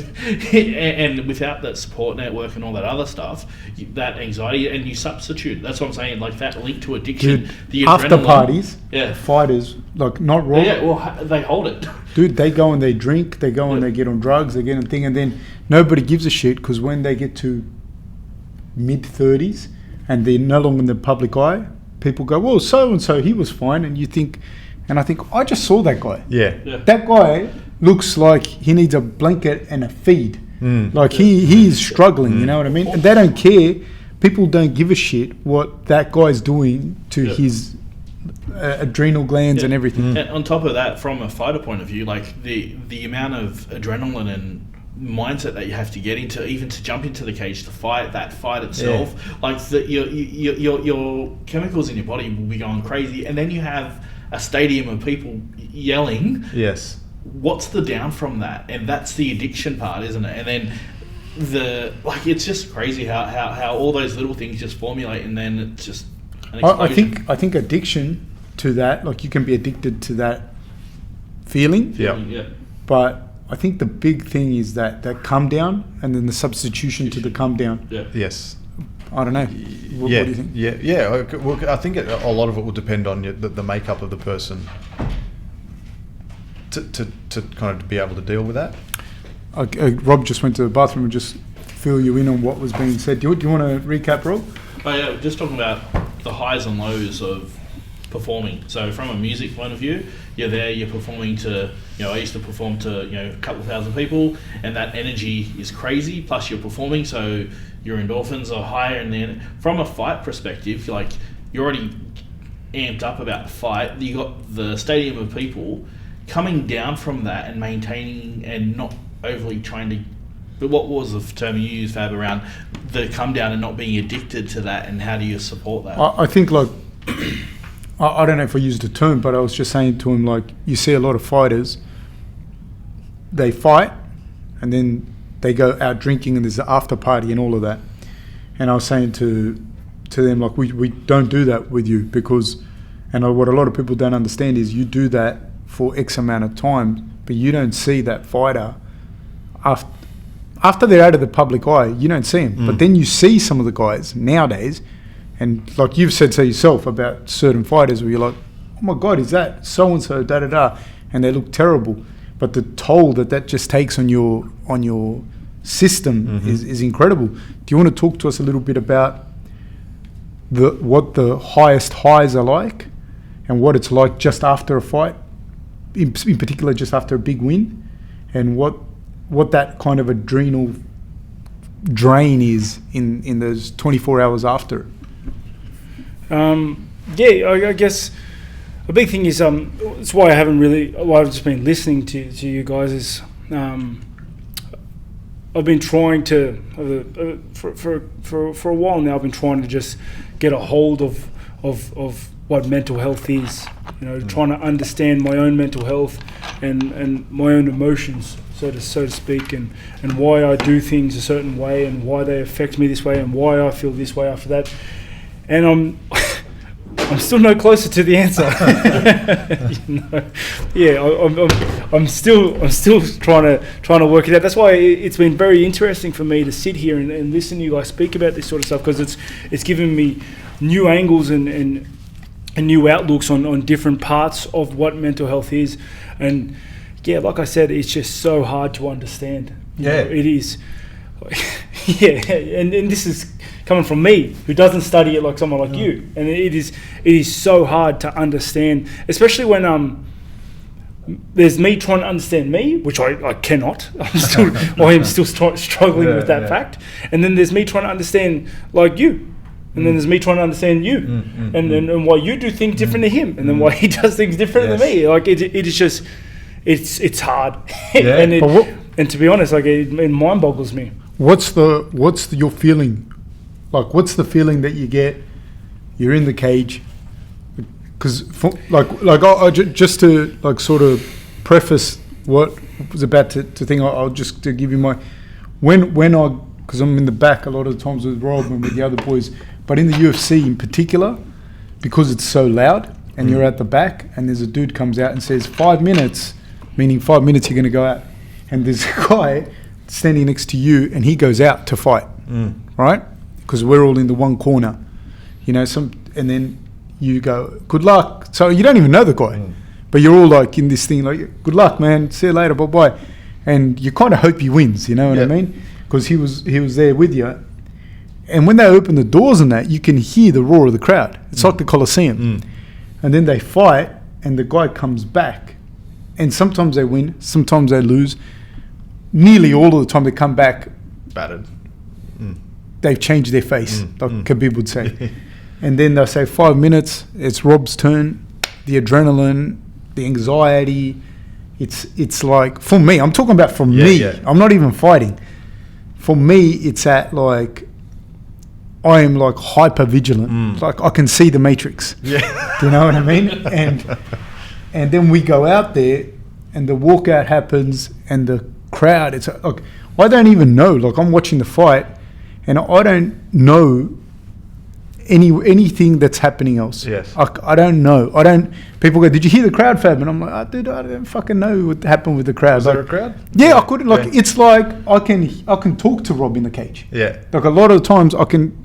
and without that support network and all that other stuff, that anxiety, and you substitute. That's what I'm saying. Like that link to addiction, dude, the after adrenaline, parties, fighters, like not raw. Yeah, well, they hold it. Dude, they go and they drink, they go and they get on drugs, they get on thing, and then nobody gives a shit, because when they get to mid-30s and they're no longer in the public eye, people go, well, so and so, he was fine, and you think. And I think, I just saw that guy. Yeah. That guy looks like he needs a blanket and a feed. Like he is struggling, you know what I mean? And they don't care. People don't give a shit what that guy's doing to his adrenal glands and everything. And on top of that, from a fighter point of view, like the amount of adrenaline and mindset that you have to get into, even to jump into the cage to fight, that fight itself, like your chemicals in your body will be going crazy, and then you have a stadium of people yelling. Yes. What's the down from that? And that's the addiction part, isn't it? And then it's just crazy how all those little things just formulate, and then it's just an explosion. I think addiction to that, like you can be addicted to that feeling. Yeah. But I think the big thing is that come down, and then the substitution to the come down. Yeah. Yes. I don't know. What do you think? Yeah. Well, I think a lot of it will depend on the makeup of the person to kind of be able to deal with that. Rob just went to the bathroom and just fill you in on what was being said. Do you want to recap, Rob? Oh yeah, just talking about the highs and lows of performing. So from a music point of view, you're there, you're performing to, I used to perform to, a couple of thousand people, and that energy is crazy, plus you're performing, so your endorphins are higher, and then from a fight perspective, you're already amped up about the fight. You got the stadium of people coming down from that and maintaining and not overly trying to. But what was the term you used, Fab, around the come down and not being addicted to that, and how do you support that? I think like I don't know if I used the term, but I was just saying to him, like, you see a lot of fighters, they fight and then they go out drinking and there's an after party and all of that. And I was saying to them, like, we don't do that with you, because, and what a lot of people don't understand is you do that for X amount of time, but you don't see that fighter after they're out of the public eye. You don't see them, but then you see some of the guys nowadays, and like you've said so yourself about certain fighters where you're like, oh my God, is that so and so, da da da, and they look terrible. But the toll that just takes on your system is incredible. Do you want to talk to us a little bit about what the highest highs are like, and what it's like just after a fight, in particular just after a big win, and what that kind of adrenal drain is in those 24 hours after? I guess a big thing is it's why I've just been listening to you guys is I've been trying to for a while now. I've been trying to just get a hold of what mental health is. Trying to understand my own mental health and my own emotions, so to speak, and why I do things a certain way, and why they affect me this way, and why I feel this way after that. And I'm still no closer to the answer. I'm still trying to work it out. That's why it's been very interesting for me to sit here and listen to you guys speak about this sort of stuff, because it's given me new angles and new outlooks on different parts of what mental health is. And yeah, like I said, it's just so hard to understand. It is. And this is coming from me, who doesn't study it like someone like you, and it is so hard to understand, especially when there's me trying to understand me, which I cannot. I am still struggling with that fact, and then there's me trying to understand like you, and then there's me trying to understand you, and why you do things different to him, and then why he does things different to me. Like it is just it's hard, and to be honest, like it mind boggles me. What's your feeling? Like, what's the feeling that you get? You're in the cage, because just to like sort of preface what I was about to think. I'll just to give you my because I'm in the back a lot of the times with Rob and with the other boys, but in the UFC in particular, because it's so loud and you're at the back, and there's a dude comes out and says 5 minutes, meaning 5 minutes you're going to go out, and there's a guy standing next to you and he goes out to fight, right? Because we're all in the one corner, and then you go, good luck. So you don't even know the guy, but you're all like in this thing, like, good luck, man. See you later, bye-bye. And you kind of hope he wins, you know what I mean? Because he was there with you. And when they open the doors and that, you can hear the roar of the crowd. It's like the Colosseum. And then they fight, and the guy comes back. And sometimes they win, sometimes they lose. Nearly all of the time they come back battered. They've changed their face, like Khabib would say. And then they'll say 5 minutes, it's Rob's turn. The adrenaline, the anxiety, it's like, for me, I'm talking about for me. Yeah. I'm not even fighting. For me, it's at like, I am like hyper vigilant. Like I can see the Matrix. Yeah. Do you know what I mean? And then we go out there, and the walkout happens, and the crowd, it's like, I don't even know. Like I'm watching the fight, and I don't know anything that's happening else. Yes. I don't know. People go, did you hear the crowd, Fab? And I'm like, dude, I don't fucking know what happened with the crowd. Was there a crowd? Yeah, I couldn't. Like, it's like I can talk to Rob in the cage. Yeah. Like a lot of the times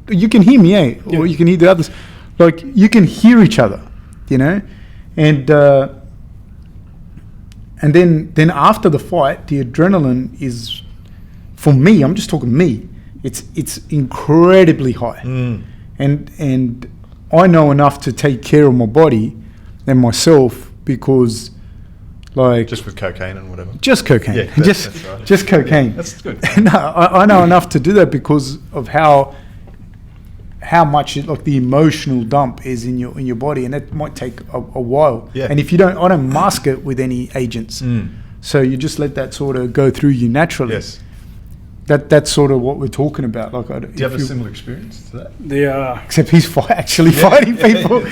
you can hear me, or you can hear the others. Like you can hear each other, and then after the fight, the adrenaline is, for me, I'm just talking me, it's incredibly high. And I know enough to take care of my body and myself, because like just with cocaine and whatever. Just cocaine. Yeah, that's right. Just cocaine. Yeah, that's good. No, I know enough to do that because of how much like the emotional dump is in your body, and it might take a while. Yeah. And if I don't mask it with any agents. So you just let that sort of go through you naturally. Yes. That's sort of what we're talking about. Like, Do you have a similar experience to that? Except he's actually fighting people.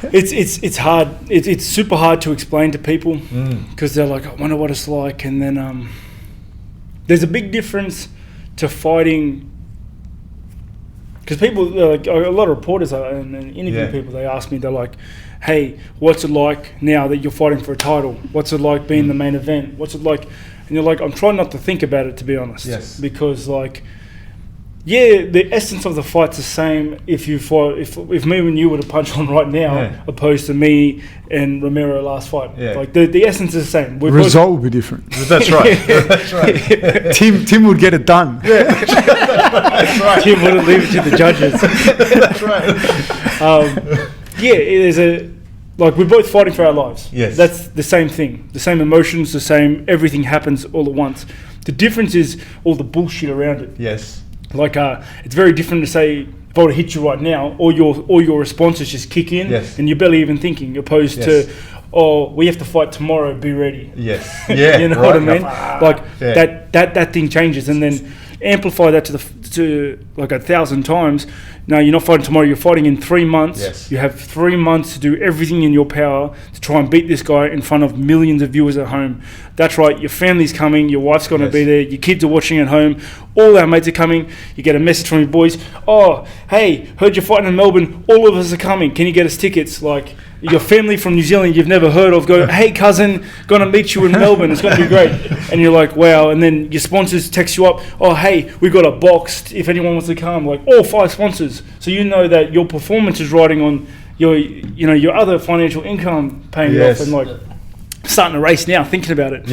It's hard. It's super hard to explain to people because they're like, I wonder what it's like. And then there's a big difference to fighting. Because people, like, a lot of reporters and interview people, they ask me, they're like, hey, what's it like now that you're fighting for a title? What's it like being the main event? What's it like? And you're like, I'm trying not to think about it, to be honest. Yes. Because, like, yeah, the essence of the fight's the same if you fight, if me and you were to punch on right now, opposed to me and Romero last fight. Yeah. Like, the essence is the same. The result would be different. That's right. That's right. Tim would get it done. Yeah. That's right. Tim wouldn't leave it to the judges. That's right. Like, we're both fighting for our lives. Yes. That's the same thing. The same emotions, the same, everything happens all at once. The difference is all the bullshit around it. Yes. Like, it's very different to say, if I were to hit you right now, all your responses just kick in, and you're barely even thinking, opposed to, oh, we have to fight tomorrow, be ready. Yes. Yeah. You know what I mean? Like, that thing changes, and then amplify that to like 1,000 times. No, you're not fighting tomorrow, you're fighting in 3 months. Yes. You have 3 months to do everything in your power to try and beat this guy in front of millions of viewers at home. That's right, your family's coming, your wife's going to be there, your kids are watching at home, all our mates are coming. You get a message from your boys, oh, hey, heard you're fighting in Melbourne, all of us are coming, can you get us tickets? Like, your family from New Zealand you've never heard of go, hey cousin, gonna meet you in Melbourne, it's gonna be great. And you're like, wow. And then your sponsors text you up, oh hey, we got a box if anyone wants to come, like all 5 sponsors. So you know that your performance is riding on your other financial income paying off, and like starting to race now thinking about it.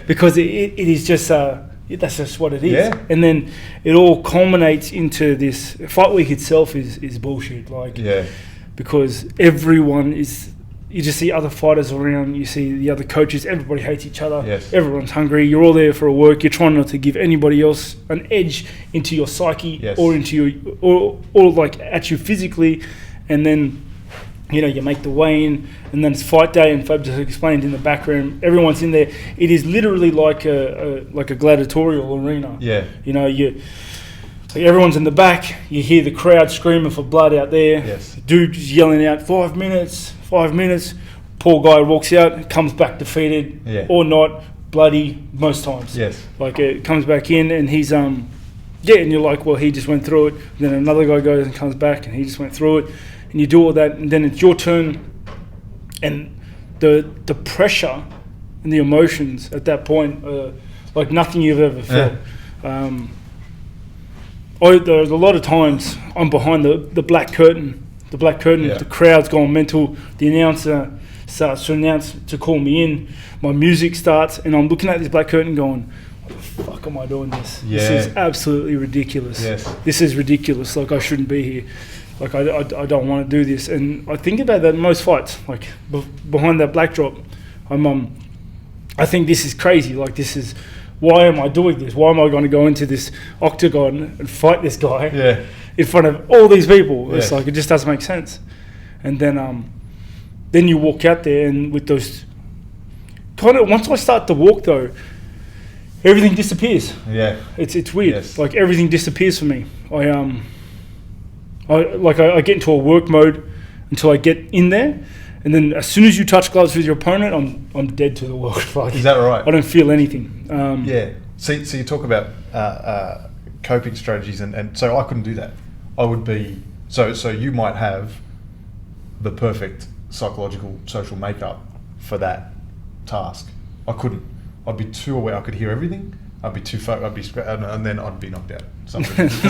Because it is just that's just what it is. And then it all culminates into this fight week itself is bullshit. Like, because everyone is, you just see other fighters around, you see the other coaches, everybody hates each other, everyone's hungry, you're all there for a work, you're trying not to give anybody else an edge into your psyche or into your, or like at you physically, and then, you know, you make the weigh-in, and then it's fight day, and Fab just explained in the back room, everyone's in there, it is literally like a gladiatorial arena. You know, like everyone's in the back, you hear the crowd screaming for blood out there. Dude's yelling out, 5 minutes, 5 minutes. Poor guy walks out, comes back defeated, or not, bloody most times. Like, it comes back in and he's, and you're like, well, he just went through it. And then another guy goes and comes back and he just went through it. And you do all that, and then it's your turn. And the pressure and the emotions at that point are like nothing you've ever felt. There's a lot of times I'm behind the black curtain. The crowd's gone mental. The announcer starts to announce to call me in. My music starts, and I'm looking at this black curtain going, what the fuck am I doing this? This is absolutely ridiculous. This is ridiculous. Like, I shouldn't be here. Like, I don't want to do this. And I think about that in most fights. Like, behind that backdrop, I think this is crazy. Like, this is... Why am I doing this? Why am I going to go into this octagon and fight this guy in front of all these people? It's like, it just doesn't make sense. And then you walk out there, and with those kind of, once I start to walk though, everything disappears. It's weird. Like, everything disappears for me. I get into a work mode until I get in there. And then as soon as you touch gloves with your opponent, I'm dead to the world. Like, is that right? I don't feel anything. So you talk about coping strategies, and so I couldn't do that. I would be so you might have the perfect psychological social makeup for that task. I couldn't. I'd be too aware. I could hear everything. I'd be too and then I'd be knocked out. Something. Can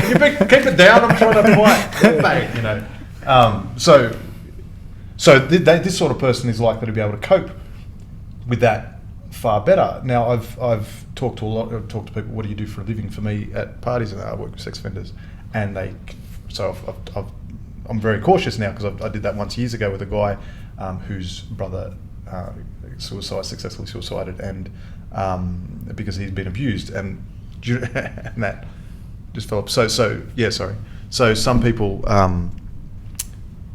you keep it down? I'm trying to fight. Mate, you know. So this sort of person is likely to be able to cope with that far better. Now, I've talked to people. What do you do for a living? For me, at parties, and I work with sex offenders, and I'm very cautious now because I did that once years ago with a guy whose brother successfully suicided, and because he's been abused, and that just fell up. So some people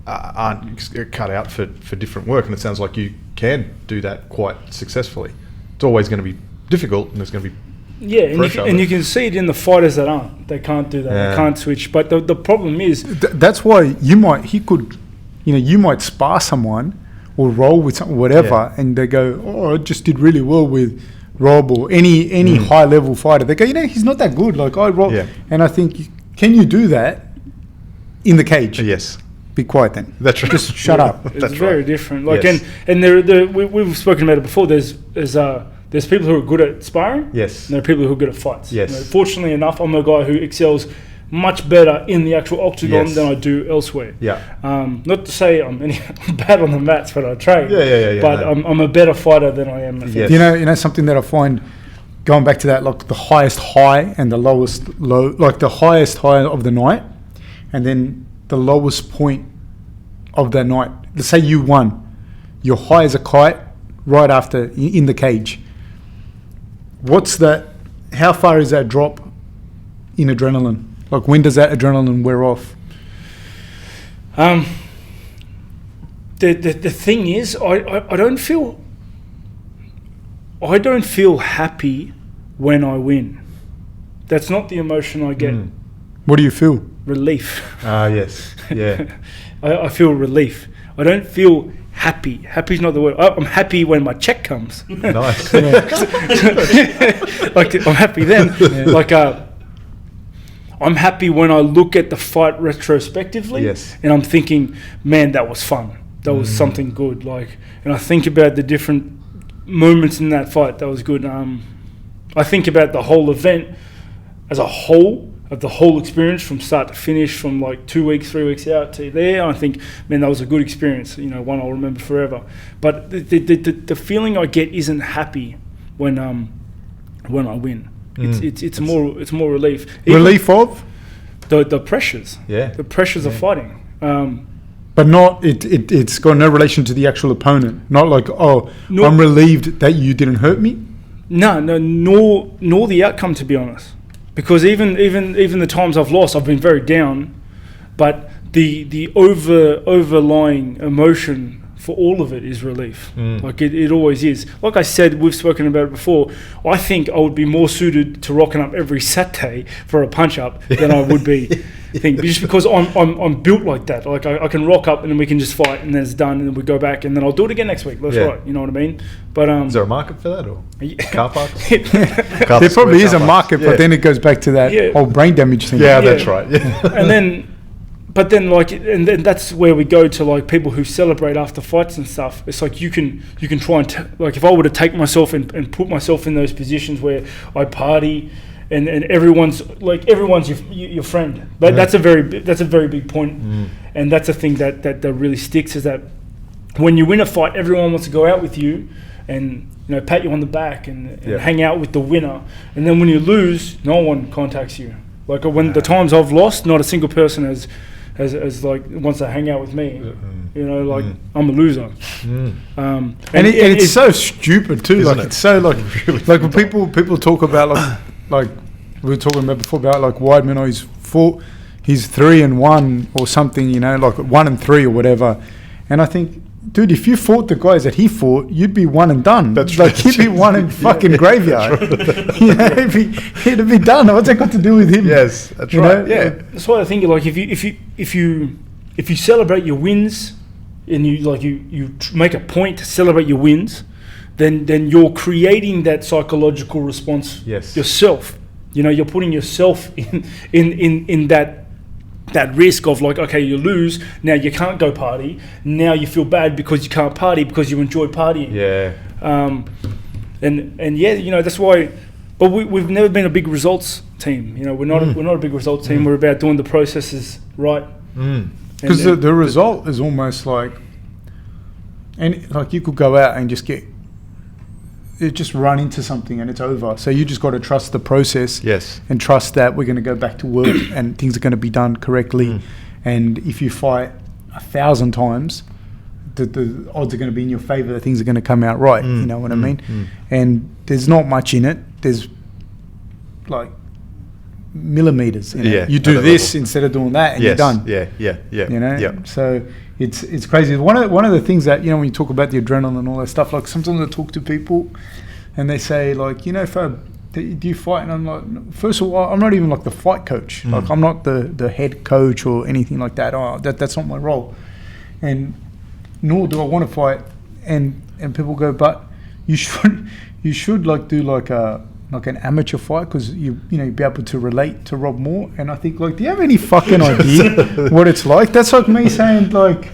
aren't cut out for different work, and it sounds like you can do that quite successfully. It's always going to be difficult, and there's going to be and pressure, you can see it in the fighters that aren't. They can't do that. Yeah. They can't switch. But the problem is, That's why you might spar someone or roll with something, whatever, and they go, "Oh, I just did really well with Rob or any high level fighter." They go, he's not that good. Like I roll, and I think, can you do that in the cage? Yes. Be quiet then. That's right. Just shut up. it's That's very right. different. Like Yes. and we've spoken about it before. There's people who are good at sparring. Yes. And there are people who are good at fights. Yes. Fortunately enough, I'm a guy who excels much better in the actual octagon Yes. than I do elsewhere. Yeah. Not to say I'm bad on the mats, but I train. Yeah. But no. I'm a better fighter than I am. I think. Yes. You know something that I find, going back to that, like the highest high and the lowest low, like the highest high of the night, and then the lowest point of that night. Let's say you won, you're high as a kite right after in the cage. What's that? How far is that drop in adrenaline? Like when does that adrenaline wear off? The thing is, I don't feel happy when I win. That's not the emotion I get. What do you feel? Relief. Yes. Yeah. I feel relief. I don't feel happy. Happy's not the word. I'm happy when my check comes. Nice. Like I'm happy then. Like I'm happy when I look at the fight retrospectively. Yes. And I'm thinking, man, that was fun. That was something good. Like, and I think about the different moments in that fight. That was good. I think about the whole event as a whole, of the whole experience from start to finish, from like 2 weeks, 3 weeks out to there. I think, man, that was a good experience. One I'll remember forever. But the feeling I get isn't happy when I win. It's more relief. Relief of? The pressures. Yeah. The pressures of fighting. But not it's got no relation to the actual opponent. Not like, No. I'm relieved that you didn't hurt me. No, nor the outcome, to be honest. Because even the times I've lost, I've been very down, but the overlying emotion for all of it is relief. Like it always is. Like I said, we've spoken about it before. I think I would be more suited to rocking up every Saturday for a punch up than I would be. Just because I'm built like that. Like I can rock up and then we can just fight and then it's done and then we go back and then I'll do it again next week. That's right. You know what I mean? But Is there a market for that or car parks? There probably is a market, but then it goes back to that whole brain damage thing. Yeah, that's right. Yeah. And then that's where we go to like people who celebrate after fights and stuff. It's like you can try and like if I were to take myself and put myself in those positions where I party and everyone's your friend. But that's a very big point. And that's a thing that really sticks, is that when you win a fight, everyone wants to go out with you and pat you on the back and hang out with the winner. And then when you lose, no one contacts you. Like when the times I've lost, not a single person has like wants to hang out with me. I'm a loser. And it's so stupid too. Like it's so like really like when people talk about like we were talking about before about like Weidman, he's 3-1 or something, like 1-3 or whatever. And I think, dude, if you fought the guys that he fought, you'd be one and done. That's like right. he'd be one in fucking graveyard. It'd be done. What's that got to do with him? Yes, that's right. Yeah. That's why I think like if you celebrate your wins and you make a point to celebrate your wins, then you're creating that psychological response yourself. You're putting yourself in that risk of like, okay, you lose, now you can't go party, now you feel bad because you can't party because you enjoy partying. That's why. But we've never been a big results team. We're not a big results team. We're about doing the processes right. Because the result is almost like, and like you could go out and just run into something and it's over. So you just got to trust the process. Yes. And trust that we're going to go back to work and things are going to be done correctly. And if you fight 1,000 times, the odds are going to be in your favor that things are going to come out right. You know what I mean? And there's not much in it. There's like millimeters in it. You do this instead of doing that and you're done. Yeah. So it's crazy. One of the things that, when you talk about the adrenaline and all that stuff, like sometimes I talk to people and they say like, you know, do you fight? And I'm like, first of all, I'm not even like the fight coach. Like I'm not the head coach or anything like that. That's not my role, and nor do I want to fight. And people go, but you should like do like an amateur fight because you know you'd be able to relate to Rob more. And I think like, do you have any fucking idea what it's like? That's like me saying like,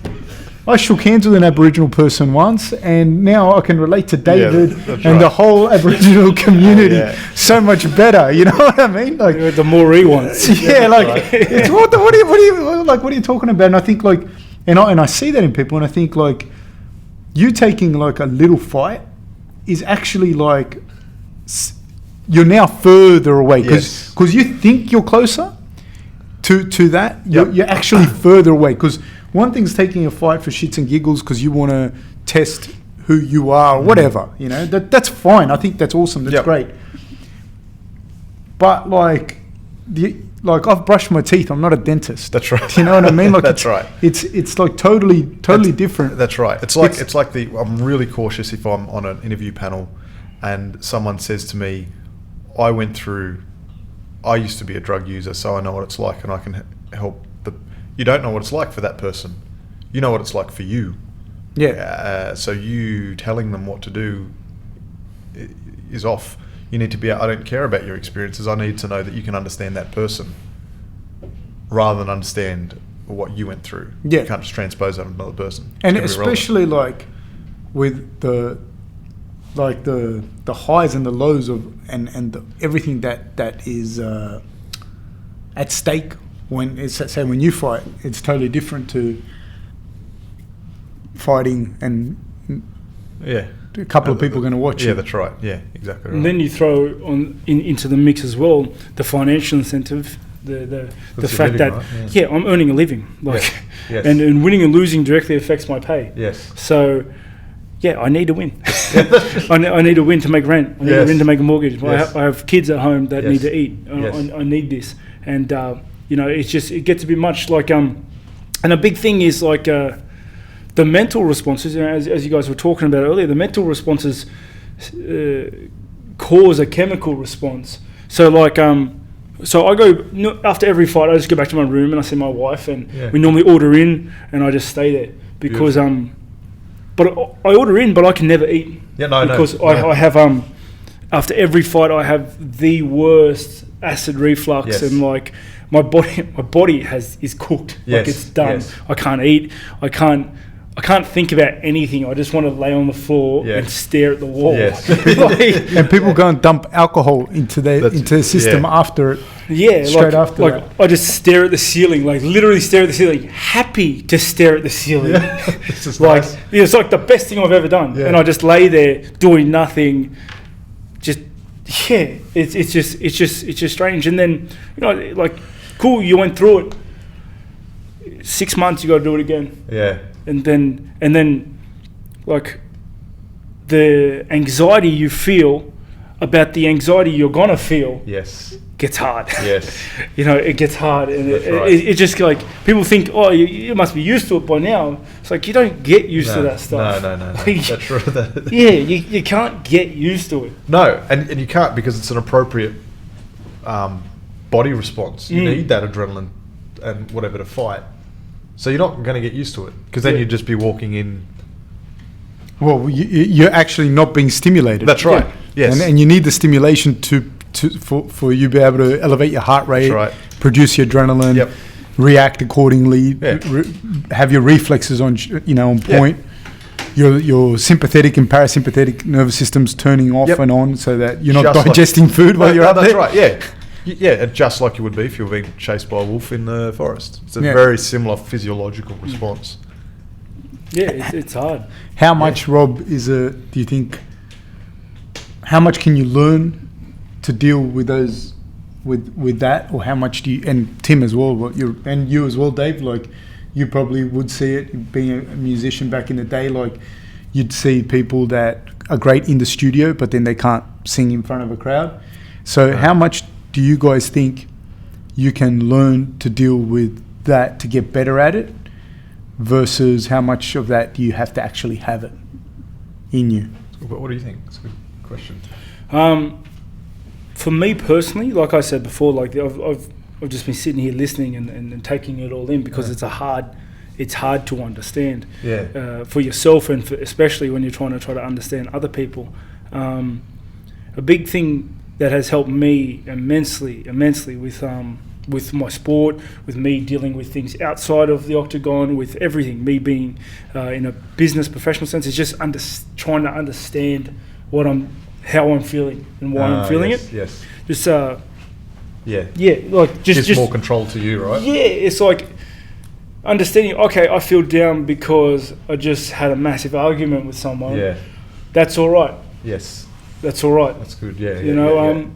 I shook hands with an Aboriginal person once, and now I can relate to David and the whole Aboriginal community so much better. You know what I mean? Like the Moree ones. It's what are you talking about? And I think like, and I see that in people, and I think like, you taking like a little fight is actually like you're now further away because you think you're closer to that. You're actually further away because. One thing's taking a fight for shits and giggles because you want to test who you are or whatever, you know, that's fine. I think that's awesome. That's great. But like I've brushed my teeth. I'm not a dentist. That's right. You know what I mean? Like that's right. It's like totally different. That's right. It's like I'm really cautious if I'm on an interview panel and someone says to me, I used to be a drug user, so I know what it's like and I can help you don't know what it's like for that person. You know what it's like for you. Yeah. So you telling them what to do is off. You need to be, I don't care about your experiences. I need to know that you can understand that person rather than understand what you went through. Yeah. You can't just transpose that on another person. And especially like with the highs and the lows of and everything that is at stake. When you fight, it's totally different to fighting and a couple of people are going to watch you. Yeah, that's right. Yeah, exactly right. And then you throw into the mix as well the financial incentive, the fact that I'm earning a living, and winning and losing directly affects my pay. Yes. So I need to win. I need to win to make rent. I need to win to make a mortgage. Yes. I have kids at home that need to eat. I need this, and you know, it gets a bit much like and a big thing is like the mental responses. You know, as you guys were talking about earlier, the mental responses cause a chemical response. So like so I go after every fight. I just go back to my room and I see my wife, and we normally order in, and I just stay there because but I order in, but I can never eat. Because I have after every fight I have the worst acid reflux and like. My body is cooked. Like it's done. Yes. I can't eat. I can't think about anything. I just want to lay on the floor and stare at the wall. Yes. And people go and dump alcohol into the system after it. Yeah, straight after that. I just stare at the ceiling, like literally stare at the ceiling, happy to stare at the ceiling. It's just like it's like the best thing I've ever done. And I just lay there doing nothing. It's just strange. And then like. Cool, you went through it. 6 months, you got to do it again. Yeah. And then, like, the anxiety you feel about the anxiety you're gonna feel. Yes. Gets hard. Yes. It gets hard, and it just like people think, oh, you must be used to it by now. It's like you don't get used to that stuff. No. That's true. You can't get used to it. No, and you can't because it's an appropriate. Body response. You need that adrenaline and whatever to fight. So you're not going to get used to it because then you'd just be walking in. Well, you're actually not being stimulated. That's right. Yes. And you need the stimulation for you to be able to elevate your heart rate, produce your adrenaline, react accordingly, have your reflexes on point. Your sympathetic and parasympathetic nervous systems turning off and on so that you're not digesting food while you're up there. That's right. Yeah. Yeah, just like you would be if you were being chased by a wolf in the forest. It's a very similar physiological response. Yeah, it's hard. How much, Rob, do you think, how much can you learn to deal with those, with that? Or how much do you, and Tim as well, and you as well, Dave, like you probably would see it being a musician back in the day, like you'd see people that are great in the studio, but then they can't sing in front of a crowd. So how much do you guys think you can learn to deal with that to get better at it versus how much of that do you have to actually have it in you? What do you think? It's a good question. For me personally, like I said before, like I've just been sitting here listening and taking it all in because it's hard to understand for yourself and especially when you're trying to understand other people. A big thing that has helped me immensely with my sport, with me dealing with things outside of the octagon, with everything, me being in a business professional sense, is just trying to understand how I'm feeling and why I'm feeling it. Yes. Just like just more control to you, right? Yeah, it's like understanding. Okay, I feel down because I just had a massive argument with someone. Yeah, that's all right. Yes, that's all right. That's good. Yeah, you know.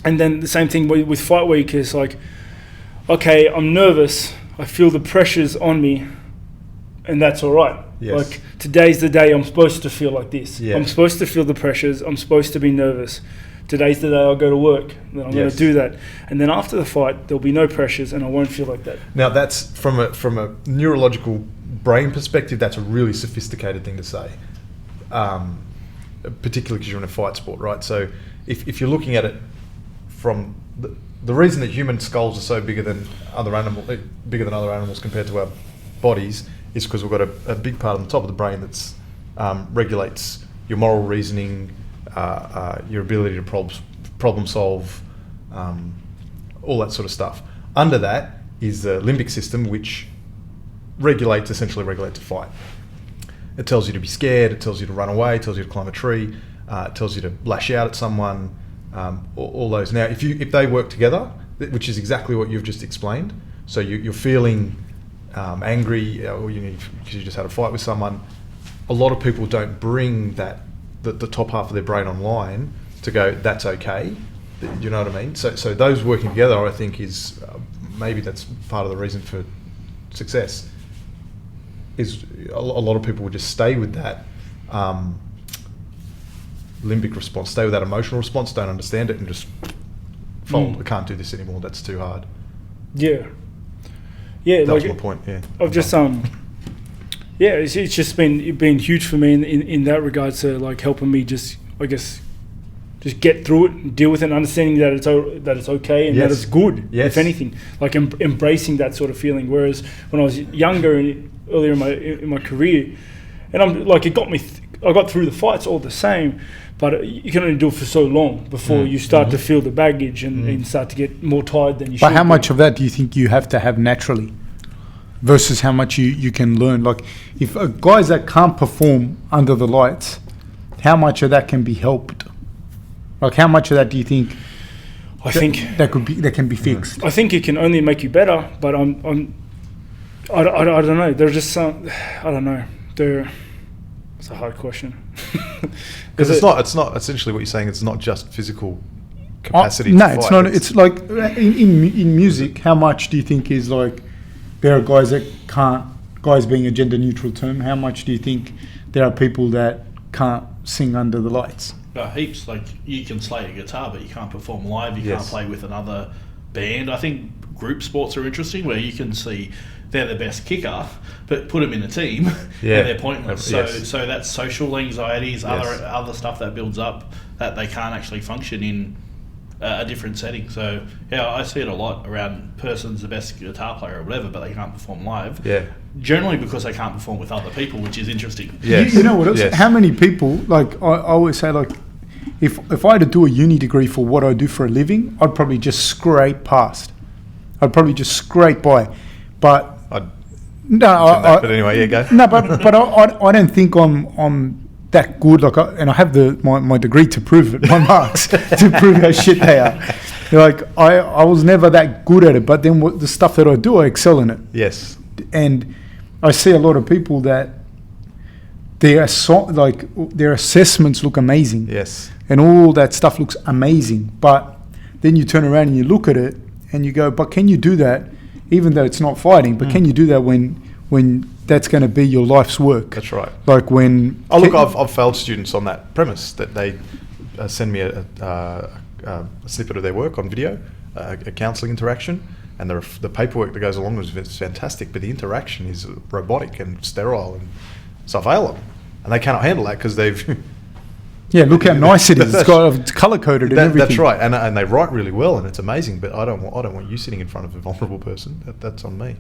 And then the same thing with fight week is like, okay, I'm nervous. I feel the pressures on me, and that's all right. Yes. Like today's the day I'm supposed to feel like this. Yeah. I'm supposed to feel the pressures. I'm supposed to be nervous. Today's the day I'll go to work. Then I'm going to do that. And then after the fight, there'll be no pressures, and I won't feel like that. Now that's from a neurological brain perspective. That's a really sophisticated thing to say, particularly because you're in a fight sport, right? So if you're looking at it from the reason that human skulls are so bigger than other animals compared to our bodies is because we've got a big part on the top of the brain that's regulates your moral reasoning, your ability to problem solve, all that sort of stuff. Under that is the limbic system, which essentially regulates a fight. It tells you to be scared, it tells you to run away, it tells you to climb a tree, it tells you to lash out at someone, all those. Now, if they work together, which is exactly what you've just explained, so you're feeling angry, or because you just had a fight with someone, a lot of people don't bring the top half of their brain online to go, that's okay. You know what I mean? So those working together, I think, is maybe that's part of the reason for success. Is a lot of people would just stay with that limbic response, stay with that emotional response, don't understand it, and just fold. I can't do this anymore. That's too hard. Yeah. That was my point. Yeah. I've just it's just been huge for me in that regard, to like helping me just get through it, and deal with it, and understanding that it's okay and that it's good. Yes. If anything, like embracing that sort of feeling. Whereas when I was younger and earlier in my career, and I'm like, it got me. I got through the fights all the same, but you can only do it for so long before you start to feel the baggage and start to get more tired than you should. But how much of that do you think you have to have naturally versus how much you can learn? Like, if guys that can't perform under the lights, how much of that can be helped? Like, how much of that do you think? I think that can be fixed. I think it can only make you better, but I don't know. They're just some. I don't know. It's a hard question. Because it's not essentially what you're saying. It's not just physical capacity. No, it's not. It's like in music. How much do you think is like there are guys that can't? Guys being a gender neutral term. How much do you think there are people that can't sing under the lights? Heaps. Like, you can slay a guitar, but you can't perform live. You can't play with another band. I think group sports are interesting, where you can see they're the best kicker, but put them in a team and they're pointless. So that's social anxieties, other stuff that builds up that they can't actually function in a different setting. So I see it a lot around person's the best guitar player or whatever, but they can't perform live. Yeah. Generally because they can't perform with other people, which is interesting. Yes. You know what else? Yes. How many people, like I always say, like if I had to do a uni degree for what I do for a living, I'd probably just scrape past. I'd probably just scrape by. But but anyway, go. No, but I don't think I'm that good. Like, and I have my degree to prove it, my marks to prove how shit they are. Like, I was never that good at it, but then the stuff that I do, I excel in it. Yes. And I see a lot of people that their assessments look amazing. Yes. And all that stuff looks amazing, but then you turn around and you look at it and you go, but can you do that? Even though it's not fighting, but can you do that when that's going to be your life's work? That's right. Like when... I've failed students on that premise, that they send me a snippet of their work on video, a counselling interaction, and the paperwork that goes along with it is fantastic, but the interaction is robotic and sterile, and so I fail them. And they cannot handle that because they've Yeah, look how nice it is. It's got color coded and everything. That's right, and they write really well, and it's amazing. But I don't want you sitting in front of a vulnerable person. That's on me.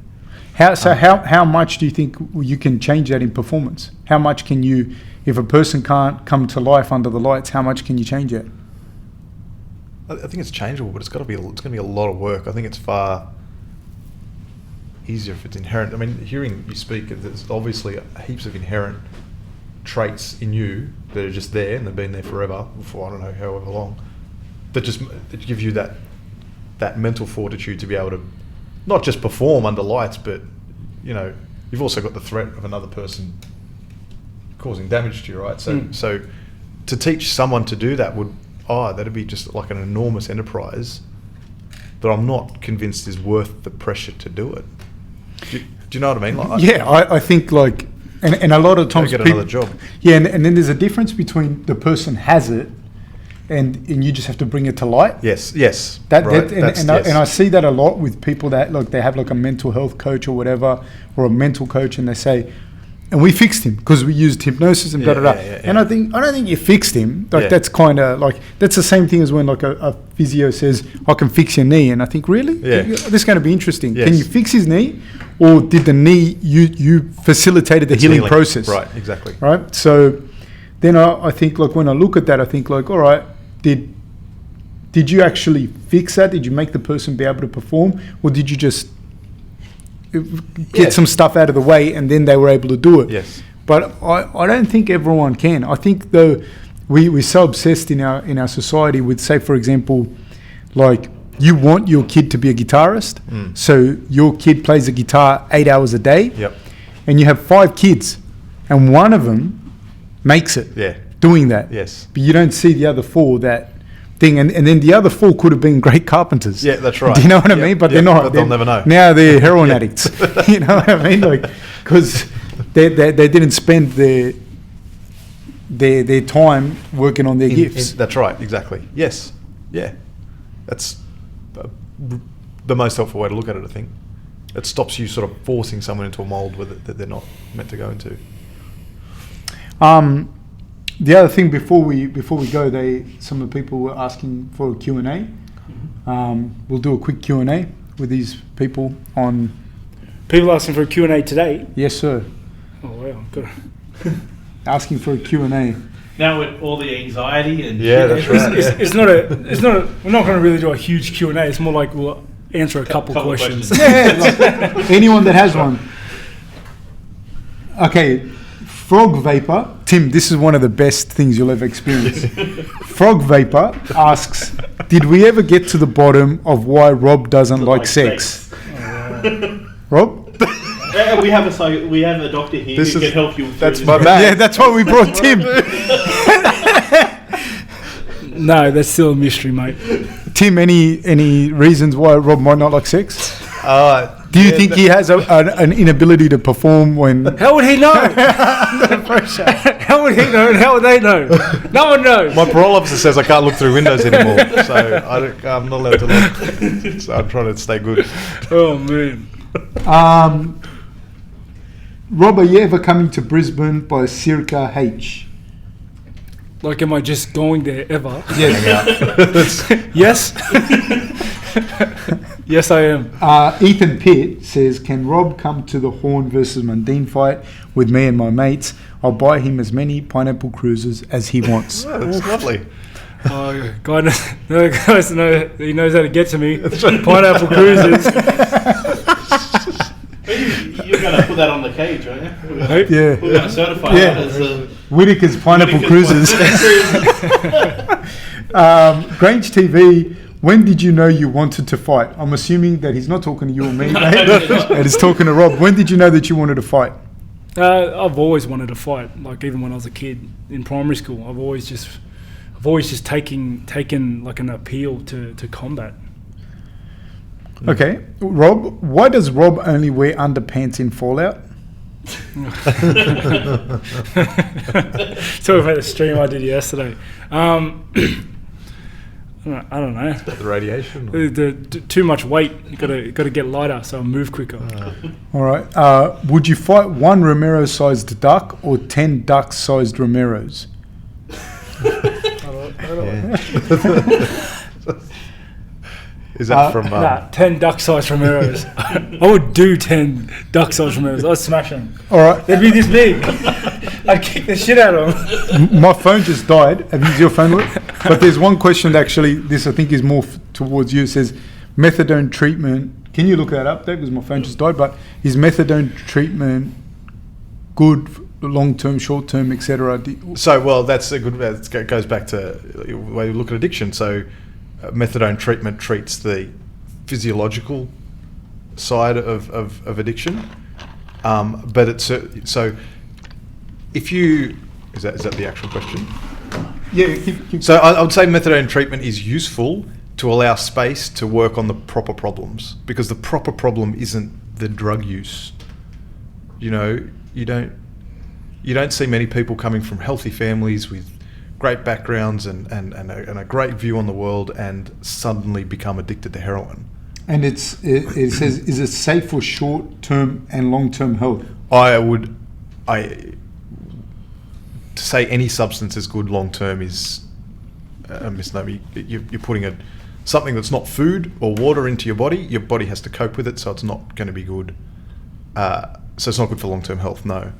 How much do you think you can change that in performance? How much can you, if a person can't come to life under the lights, how much can you change it? I think it's changeable, but it's going to be a lot of work. I think it's far easier if it's inherent. I mean, hearing you speak, there's obviously heaps of inherent traits in you that are just there and they've been there forever, for I don't know however long, that give you that mental fortitude to be able to not just perform under lights, but you've also got the threat of another person causing damage to you, right? So to teach someone to do that that'd be just like an enormous enterprise that I'm not convinced is worth the pressure to do it. Do you know what I mean? I think and a lot of times get another job. Yeah, and then there's a difference between the person has it and you just have to bring it to light. Yes. And I see that a lot with people that they have a mental health coach or whatever, or a mental coach, and they say, and we fixed him because we used hypnosis and Yeah. And I don't think you fixed him. That's kind of that's the same thing as when a physio says, I can fix your knee, and I think, really? Yeah. This is going to be interesting. Yes. Can you fix his knee, or did the knee you facilitated the healing process? Right, exactly. Right. So then I think when I look at that, I think all right, did you actually fix that? Did you make the person be able to perform, or did you just get some stuff out of the way and then they were able to do it? Yes. But I don't think everyone can. I think though we're so obsessed in our society with, say, for example, you want your kid to be a guitarist, so your kid plays the guitar 8 hours a day. Yep. And you have 5 kids and one of them makes it. Yeah. Doing that. Yes. But you don't see the other 4 that thing, and then the other 4 could have been great carpenters. Yeah, that's right. Do you know what I mean? But they're not. But they'll never know. Now they're heroin addicts. You know what I mean? Because they didn't spend their time working on their gifts. That's right, exactly. Yes. Yeah. That's the most helpful way to look at it, I think. It stops you sort of forcing someone into a mould that they're not meant to go into. The other thing before we go, some of the people were asking for a Q&A. We'll do a quick Q&A with these people on. People asking for a Q&A today? Yes, sir. Oh wow, good. Asking for a Q&A. Now with all the anxiety and That's right. It's not we're not going to really do a huge Q&A. It's more like we'll answer a couple questions. Anyone that has one. Okay. Frog Vapor, Tim, this is one of the best things you'll ever experience. Frog Vapor asks, did we ever get to the bottom of why Rob doesn't like sex? Rob? We have a doctor here who can help you. That's my bad. Yeah, that's why we brought Tim. No, that's still a mystery, mate. Tim, any reasons why Rob might not like sex? Do you think he has an inability to perform when... How would he know? How would he know and how would they know? No one knows. My parole officer says I can't look through windows anymore, so I'm not allowed to look. So I'm trying to stay good. Oh, man. Rob, are you ever coming to Brisbane by Circa H? Am I just going there ever? Yes. Yes? Yes, I am. Ethan Pitt says, can Rob come to the Horn versus Mundine fight with me and my mates? I'll buy him as many pineapple cruises as he wants. Oh, that's lovely. Oh, God, guys know he knows how to get to me. Pineapple cruises. You're going to put that on the cage, aren't you? Yeah. We're going to certify that as Whitaker's Pineapple Cruises. Grange TV, when did you know you wanted to fight? I'm assuming that he's not talking to you or me, mate. And he's talking to Rob. When did you know that you wanted to fight? I've always wanted to fight. Even when I was a kid in primary school, I've always just taken an appeal to combat. Okay, Rob. Why does Rob only wear underpants in Fallout? Talking about the stream I did yesterday. I don't know. The radiation? Too much weight. Got to get lighter so I move quicker. All right. Would you fight one Romero-sized duck or 10 duck-sized Romeros? Is that from? 10 duck-sized Romeros. I would do 10 duck-sized Romeros. I'd smash them. All right. They'd be this big. I'd kick the shit out of them. My phone just died. Have you used your phone? But there's one question that actually, this I think is more towards you. It says, methadone treatment. Can you look that up there? Because my phone just died. But is methadone treatment good for long-term, short-term, etc.? So, well, that's a good. It goes back to the way you look at addiction. So, methadone treatment treats the physiological side of addiction, but it's so. If you is that the actual question? Yeah. So I would say methadone treatment is useful to allow space to work on the proper problems, because the proper problem isn't the drug use. You know, you don't see many people coming from healthy families with great backgrounds and a great view on the world and suddenly become addicted to heroin. And it says, is it safe for short-term and long-term health? To say any substance is good long-term is a misnomer. You're putting something that's not food or water into your body has to cope with it, so it's not going to be good. So it's not good for long-term health, no.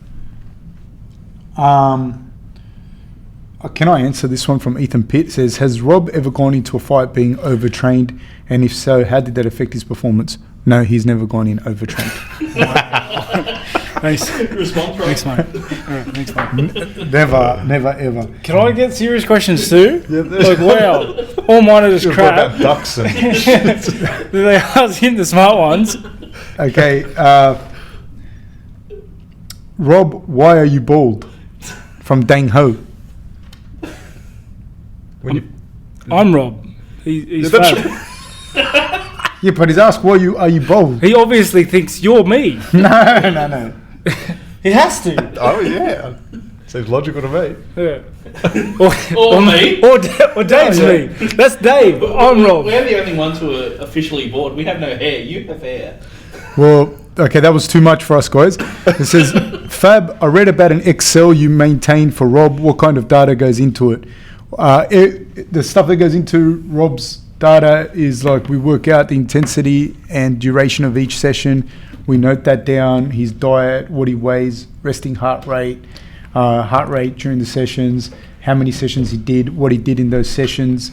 Can I answer this one from Ethan Pitt? It says, has Rob ever gone into a fight being overtrained? And if so, how did that affect his performance? No, he's never gone in overtrained. Nice. Response, right? Thanks, mate. Thanks, mate. Never, ever. Can I get serious questions too? Yeah, Like, wow. All mine are just What crap. about ducks and They ask him the smart ones. Okay. Rob, why are you bald? From Dang Ho. when you? I'm Rob. He's Yeah, that's fat. Yeah, but he's asked, why are you bald? He obviously thinks you're me. No. He has to. Oh yeah, seems logical to me. Yeah. Or me. Or Dave's Oh, yeah. me. That's Dave. I'm Rob. We're the only ones who are officially bald. We have no hair. You have hair. Well, okay, that was too much for us, guys. It says, Fab, I read about an Excel you maintain for Rob. What kind of data goes into it? The stuff that goes into Rob's data is like we work out the intensity and duration of each session. We note that down, his diet, what he weighs, resting heart rate during the sessions, how many sessions he did, what he did in those sessions,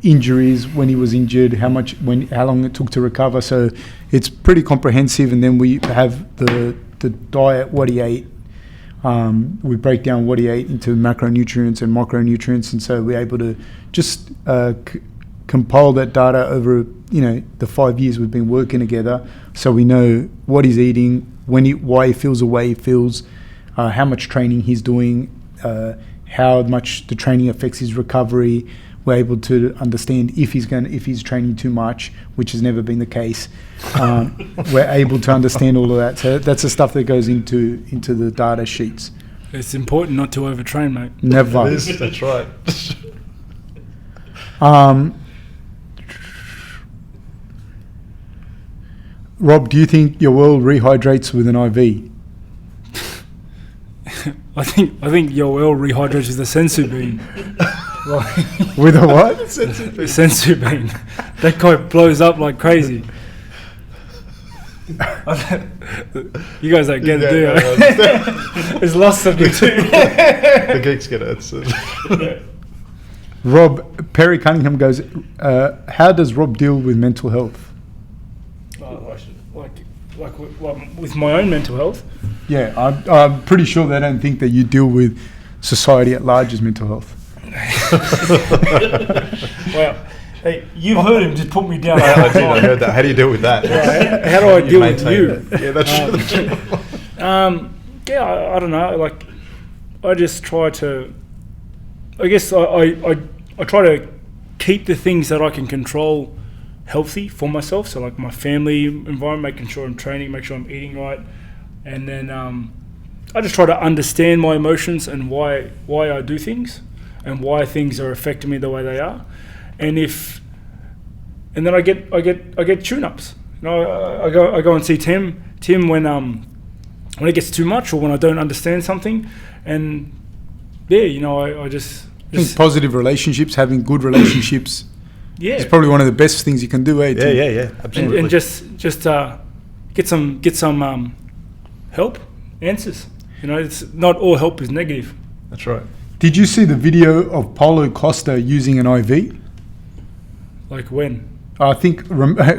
injuries, when he was injured, how long it took to recover. So it's pretty comprehensive. And then we have the diet, what he ate. We break down what he ate into macronutrients and micronutrients, and so we're able to just compile that data over the 5 years we've been working together, so we know what he's eating, why he feels the way he feels, how much training he's doing, how much the training affects his recovery. We're able to understand if he's training too much, which has never been the case. We're able to understand all of that. So that's the stuff that goes into the data sheets. It's important not to overtrain, mate. Never. It is, that's right. Rob, do you think your world rehydrates with an IV? I think your oil rehydrates with a sensu bean. With a what? A sensu bean. That guy blows up like crazy. You guys don't get it, do you? There's lots of you too. The geeks get it. Rob, Perry Cunningham goes, how does Rob deal with mental health? Like with my own mental health. Yeah, I'm pretty sure they don't think that you deal with society at large's mental health. Wow. Hey, you've heard him just put me down. I heard that. How do you deal with that? Yeah, how do I deal with you? Yeah, that's true. I don't know. Like, I just try to. I guess I try to keep the things that I can control healthy for myself. So like my family environment, making sure I'm training, make sure I'm eating right, and then I just try to understand my emotions and why I do things and why things are affecting me the way they are, and then I get tune-ups. I go and see Tim when it gets too much or when I don't understand something, and I just I think positive relationships, having good relationships, is probably one of the best things you can do. Yeah, absolutely. And just get some help, answers. It's not all help is negative. That's right. Did you see the video of Paulo Costa using an IV? Like when? I think,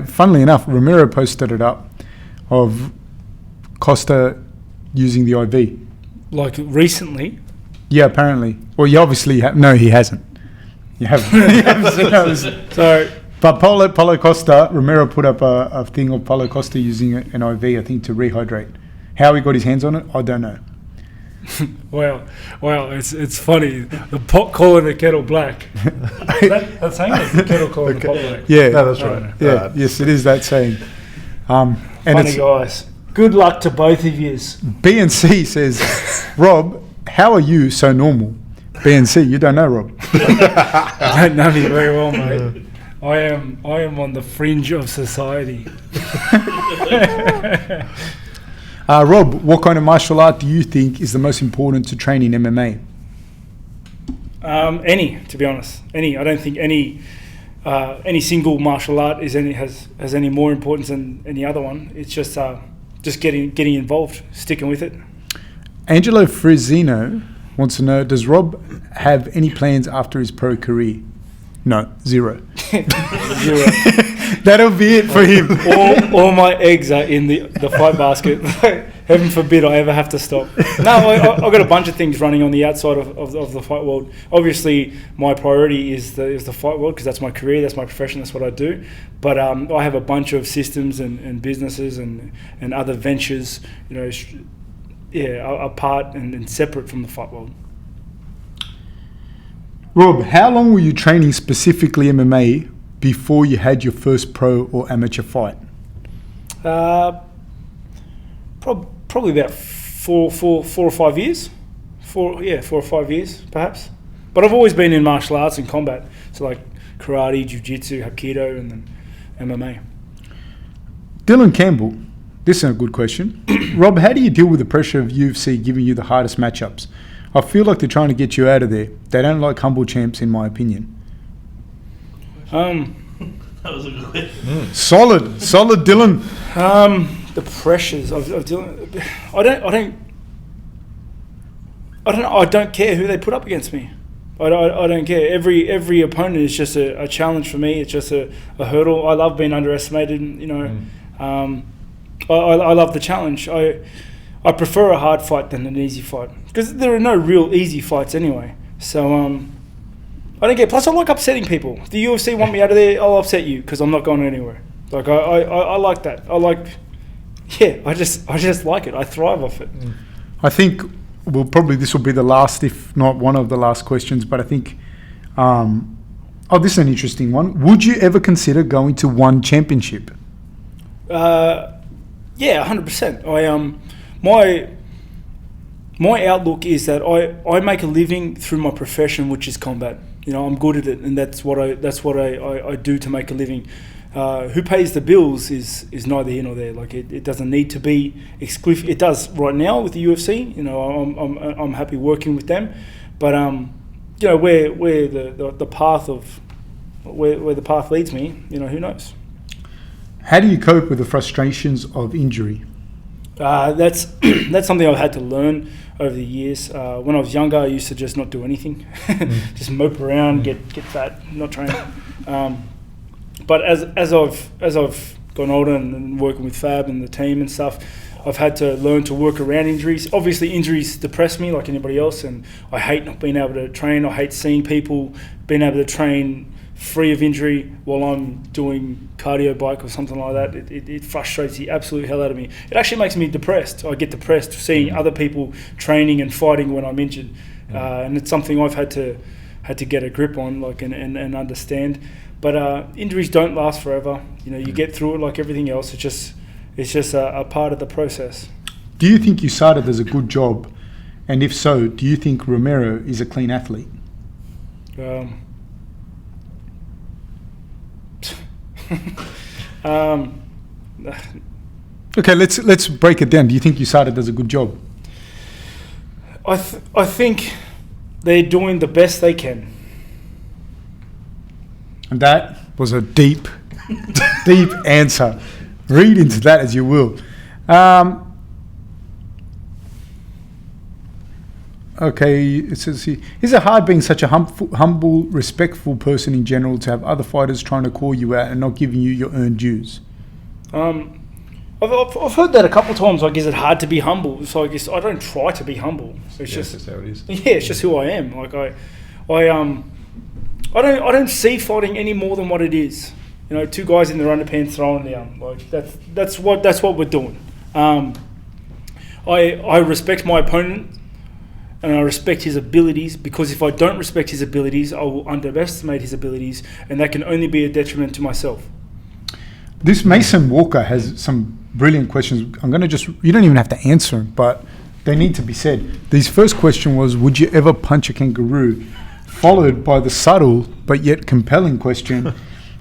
funnily enough, Romero posted it up of Costa using the IV. Like recently? Yeah, apparently. Well, you obviously no, he hasn't. You haven't. So, but Paulo Costa, Romero put up a thing of Paulo Costa using an IV, I think, to rehydrate. How he got his hands on it, I don't know. Wow, it's funny. The pot calling the kettle black. That's saying it, the kettle calling the pot black. Yeah, no, that's right. Yeah, yes, it is that saying. And funny guys. Good luck to both of yous. BNC says, Rob, how are you so normal? BNC, you don't know Rob. I don't know me very well, mate. I am on the fringe of society. Rob, what kind of martial art do you think is the most important to train in MMA? Any, to be honest. Any. I don't think any single martial art has any more importance than any other one. It's just getting involved, sticking with it. Angelo Frizzino wants to know, does Rob have any plans after his pro career? No, zero. Zero. That'll be it for him. All my eggs are in the fight basket. Heaven forbid I ever have to stop. No, I've got a bunch of things running on the outside of the fight world. Obviously, my priority is the fight world because that's my career, that's my profession, that's what I do. But I have a bunch of systems and businesses and other ventures, apart and separate from the fight world. Rob, how long were you training specifically MMA before you had your first pro or amateur fight? Probably about four or 5 years. 4 or 5 years, perhaps. But I've always been in martial arts and combat, so like karate, jiu-jitsu, hapkido, and then MMA. Dylan Campbell, this is a good question. Rob, how do you deal with the pressure of UFC giving you the hardest matchups? I feel like they're trying to get you out of there. They don't like humble champs, in my opinion. That was a good question. Solid, Dylan. The pressures of dealing. I don't care who they put up against me. I don't care. Every opponent is just a challenge for me. It's just a hurdle. I love being underestimated. I love the challenge. I prefer a hard fight than an easy fight because there are no real easy fights anyway. So I don't get. Plus, I like upsetting people. If the UFC want me out of there, I'll upset you because I'm not going anywhere. Like I like that. I just like it. I thrive off it. I think this will be the last, if not one of the last questions. But I think, this is an interesting one. Would you ever consider going to one championship? Yeah, 100%. My outlook is that I make a living through my profession, which is combat. I'm good at it, and that's what I do to make a living. Who pays the bills is neither here nor there. Like it doesn't need to be exclusive. It does right now with the UFC. I'm happy working with them, but where the path of where the path leads me, who knows. How do you cope with the frustrations of injury? That's something I've had to learn over the years. When I was younger, I used to just not do anything, just mope around, get fat, not train. But as I've gone older and working with Fab and the team and stuff, I've had to learn to work around injuries. Obviously, injuries depress me like anybody else, and I hate not being able to train. I hate seeing people being able to train free of injury while I'm doing cardio bike or something like that. It frustrates the absolute hell out of me. It actually makes me depressed. I get depressed seeing other people training and fighting when I'm injured, and it's something I've had to get a grip on, and understand. But injuries don't last forever. You get through it like everything else. It's just a part of the process. Do you think USADA does a good job? And if so, do you think Romero is a clean athlete? Okay, let's break it down. Do you think USADA does a good job? I think They're doing the best they can. And that was a deep, deep answer. Read into that as you will. Okay, it says here, is it hard being such a humble, respectful person in general to have other fighters trying to call you out and not giving you your earned dues? I've heard that a couple of times. Like, is it hard to be humble? So I guess I don't try to be humble. It's just that's how it is. Yeah, it's just who I am. Like I don't see fighting any more than what it is. You know, two guys in their underpants throwing down. Like that's what we're doing. I respect my opponent and I respect his abilities, because if I don't respect his abilities, I will underestimate his abilities, and that can only be a detriment to myself. This Mason Walker has some brilliant questions. I'm going to you don't even have to answer them, but they need to be said. His first question was, would you ever punch a kangaroo? Followed by the subtle but yet compelling question,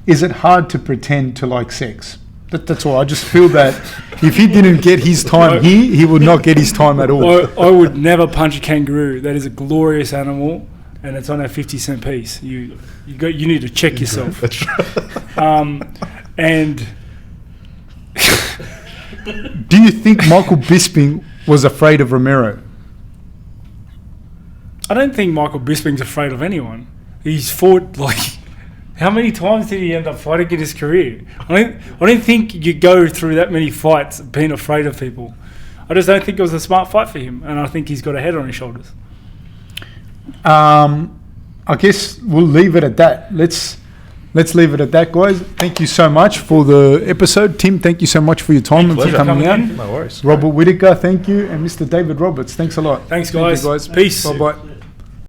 is it hard to pretend to like sex? That's all. I just feel that if he didn't get his time here, he would not get his time at all. I would never punch a kangaroo. That is a glorious animal, and it's on a 50-cent piece. You need to check yourself. That's right. And do you think Michael Bisping was afraid of Romero? I don't think Michael Bisping's afraid of anyone. He's fought, like, how many times did he end up fighting in his career? I don't think you go through that many fights being afraid of people. I just don't think it was a smart fight for him, and I think he's got a head on his shoulders. I guess we'll leave it at that. Let's leave it at that, guys. Thank you so much for the episode. Tim, thank you so much for your time and for coming out. No worries. Robert Whittaker, thank you. And Mr. David Roberts, thanks a lot. Thanks, guys. Thank you, guys. Peace. Bye-bye.